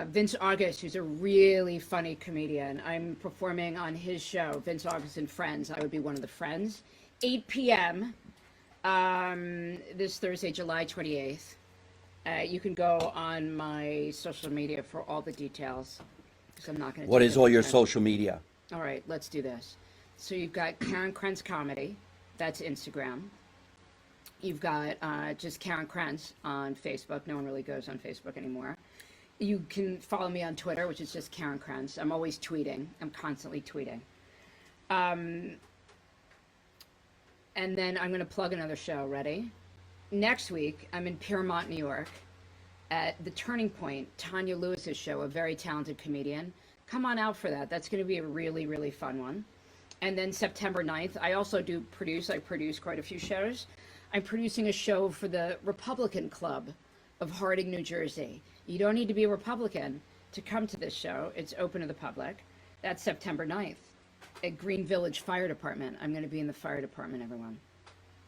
Vince August, who's a really funny comedian. I'm performing on his show, Vince August and Friends. I would be one of the friends. 8 p.m. This Thursday, July 28th. You can go on my social media for all the details. Because I'm not going to. What is all your social media? All right, let's do this. So you've got Karen Krents Comedy. That's Instagram. You've got just Karen Krents on Facebook. No one really goes on Facebook anymore. You can follow me on Twitter, which is just Karen Krents. I'm always tweeting. I'm constantly tweeting. And then I'm going to plug another show. Ready? Next week, I'm in Piermont, New York, at The Turning Point, Tanya Lewis's show, a very talented comedian. Come on out for that. That's going to be a really, really fun one. And then September 9th, I also I produce quite a few shows. I'm producing a show for the Republican Club of Harding, New Jersey. You don't need to be a Republican to come to this show. It's open to the public. That's September 9th at Green Village Fire Department. I'm going to be in the fire department, everyone.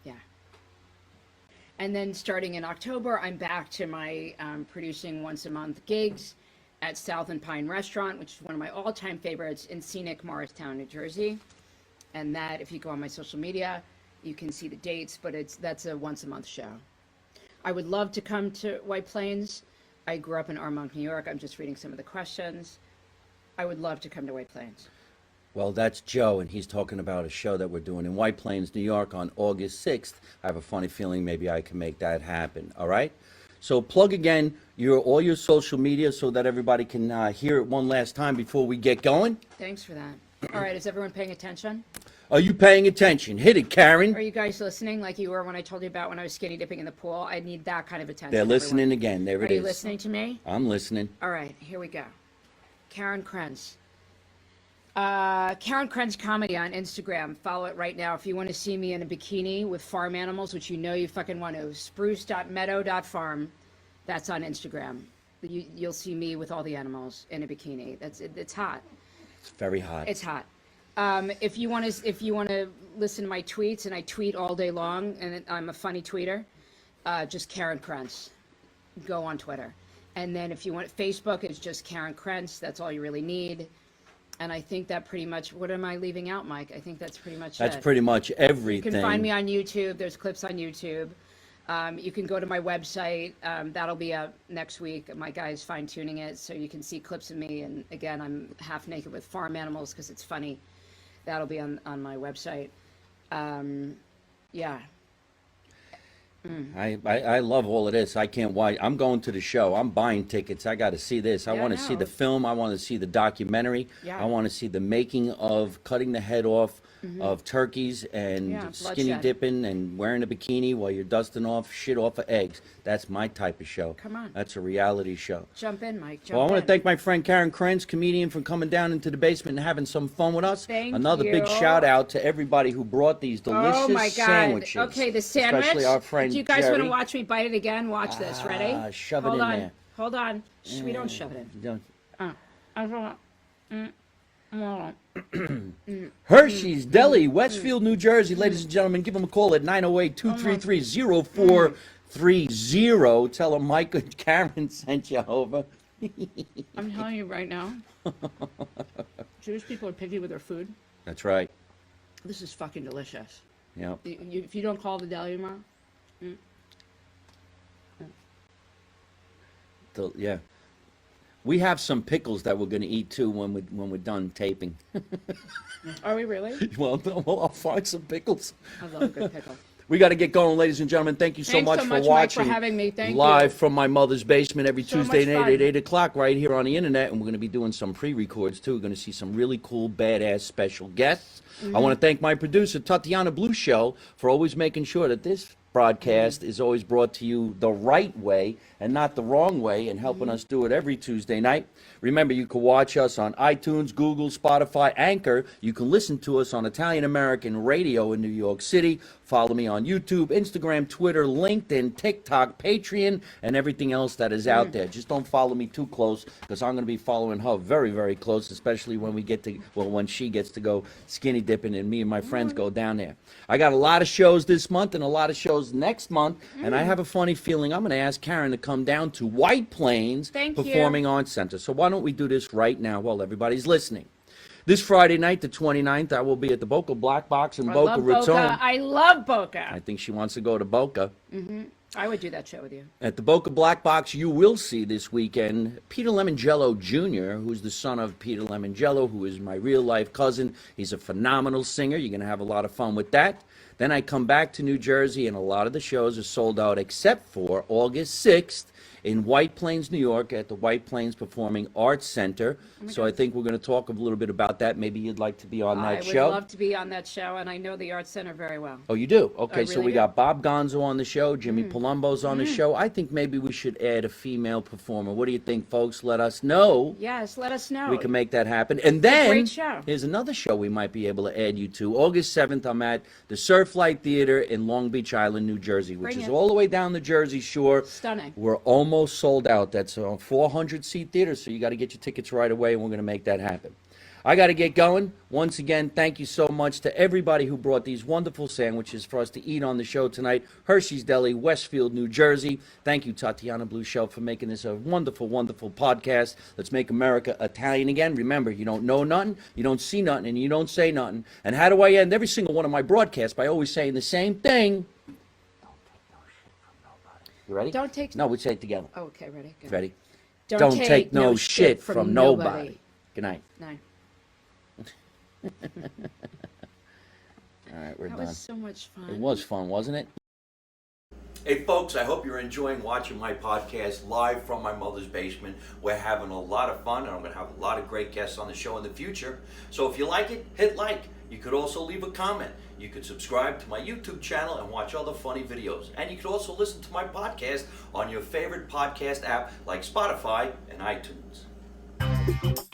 Yeah. And then starting in October, I'm back to my producing once a month gigs at South and Pine Restaurant, which is one of my all-time favorites in scenic Morristown, New Jersey. And that, if you go on my social media, you can see the dates, but that's a once a month show. I would love to come to White Plains. I grew up in Armonk, New York. I'm just reading some of the questions. I would love to come to White Plains. Well, that's Joe, and he's talking about a show that we're doing in White Plains, New York on August 6th. I have a funny feeling maybe I can make that happen, all right? So plug again all your social media so that everybody can hear it one last time before we get going. Thanks for that. All right, is everyone paying attention? Are you paying attention? Hit it, Karen. Are you guys listening like you were when I told you about when I was skinny dipping in the pool? I need that kind of attention. They're listening everyone. again. There it Are is. you listening to me? I'm listening. All right, here we go. Karen Krents. Karen Krents Comedy on Instagram. Follow it right now if you want to see me in a bikini with farm animals, which you know you fucking want to. Spruce.meadow.farm. That's on Instagram. You'll see me with all the animals in a bikini. It's hot. It's very hot. It's hot. If you want to listen to my tweets, and I tweet all day long, and I'm a funny tweeter, just Karen Krents. Go on Twitter. And then if you want Facebook, it's just Karen Krents. That's all you really need. And I think that pretty much, what am I leaving out, Mike? I think that's pretty much That's it. pretty much everything. You can find me on YouTube. There's clips on YouTube. You can go to my website. That'll be up next week. My guy's fine-tuning it, so you can see clips of me. And again, I'm half naked with farm animals because it's funny. That'll be on my website. Yeah. I love all of this. I can't wait. I'm going to the show. I'm buying tickets. I got to see this. I Yeah, want I to see know. the film. I want to see the documentary. Yeah. I want to see the making of cutting the head off of turkeys and Yeah, skinny bloodshed. dipping and wearing a bikini while you're dusting off shit off of eggs. That's my type of show. Come on. That's a reality show. Jump in, Mike. Jump Well, I want in. to thank my friend Karen Krents, comedian, for coming down into the basement and having some fun with us. Thank Another big you. shout out to everybody who brought these delicious Oh my God. sandwiches. Okay, the sandwich. Especially our friend Do you guys want Jerry. to watch me bite it again? Watch this. Ready? Shove it Hold in on. there. Hold on. Shh, we don't shove it in. Don't- Mm. Hershey's Deli, Westfield, New Jersey. Ladies and gentlemen, give them a call at 908-233-0430. Tell them Mike and Karen sent you over. I'm telling you right now, Jewish people are picky with their food. That's right. This is fucking delicious. Yeah. If you don't call the deli tomorrow, Yeah. We have some pickles that we're going to eat too when we're done taping. are we really? Well, I'll find some pickles. I love a good pickle. We got to get going, ladies and gentlemen. Thank you so Thanks much so for much, Mike, watching. for having me. Thank live you. from my mother's basement every So Tuesday much night fun. at 8 o'clock right here on the internet. And we're going to be doing some pre-records too. We're going to see some really cool, badass special guests. I want to thank my producer, Tatiana Blue Show, for always making sure that this broadcast is always brought to you the right way and not the wrong way, and helping us do it every Tuesday night. Remember, you can watch us on iTunes, Google, Spotify, Anchor. You can listen to us on Italian American Radio in New York City. Follow me on YouTube, Instagram, Twitter, LinkedIn, TikTok, Patreon, and everything else that is out there. Just don't follow me too close, because I'm going to be following her very, very close, especially when we get to, well, when she gets to go skinny dipping and me and my friends go down there. I got a lot of shows this month and a lot of shows next month, and I have a funny feeling I'm going to ask Karen to come down to White Plains Thank you. Performing Arts Center. So why don't we do this right now while everybody's listening? This Friday night, the 29th, I will be at the Boca Black Box in I Boca love Raton. Boca. I love Boca. I think she wants to go to Boca. I would do that show with you. At the Boca Black Box, you will see this weekend Peter Lemongello Jr., who's the son of Peter Lemongello, who is my real-life cousin. He's a phenomenal singer. You're going to have a lot of fun with that. Then I come back to New Jersey, and a lot of the shows are sold out except for August 6th in White Plains, New York, at the White Plains Performing Arts Center. So I think we're going to talk a little bit about that. Maybe you'd like to be on I that would show. love to be on that show, and I know the Arts Center very well. Oh, you do? Okay, so really we do. got Bob Gonzo on the show, Jimmy Palumbo's on the show. I think maybe we should add a female performer. What do you think, folks? Let us know. Yes, let us know. We can make that happen. And then, great show. here's another show we might be able to add you to. August 7th, I'm at the Surflight Theater in Long Beach Island, New Jersey, which Bring is it. all the way down the Jersey Shore. Stunning. We're almost sold out. That's a 400-seat theater, so you got to get your tickets right away, and we're going to make that happen. I got to get going. Once again, thank you so much to everybody who brought these wonderful sandwiches for us to eat on the show tonight. Hershey's Deli, Westfield, New Jersey. Thank you, Tatiana Blue Show, for making this a wonderful, wonderful podcast. Let's make America Italian again. Remember, you don't know nothing, you don't see nothing, and you don't say nothing. And how do I end every single one of my broadcasts? By always saying the same thing. You ready? Don't take. No, we say it together. Oh, okay, ready? Good. Ready? Don't take no shit from nobody. Good night. No. All right, we're That done. was so much fun. It was fun, wasn't it? Hey, folks, I hope you're enjoying watching my podcast live from my mother's basement. We're having a lot of fun, and I'm going to have a lot of great guests on the show in the future. So if you like it, hit like. You could also leave a comment. You could subscribe to my YouTube channel and watch other funny videos. And you could also listen to my podcast on your favorite podcast app like Spotify and iTunes.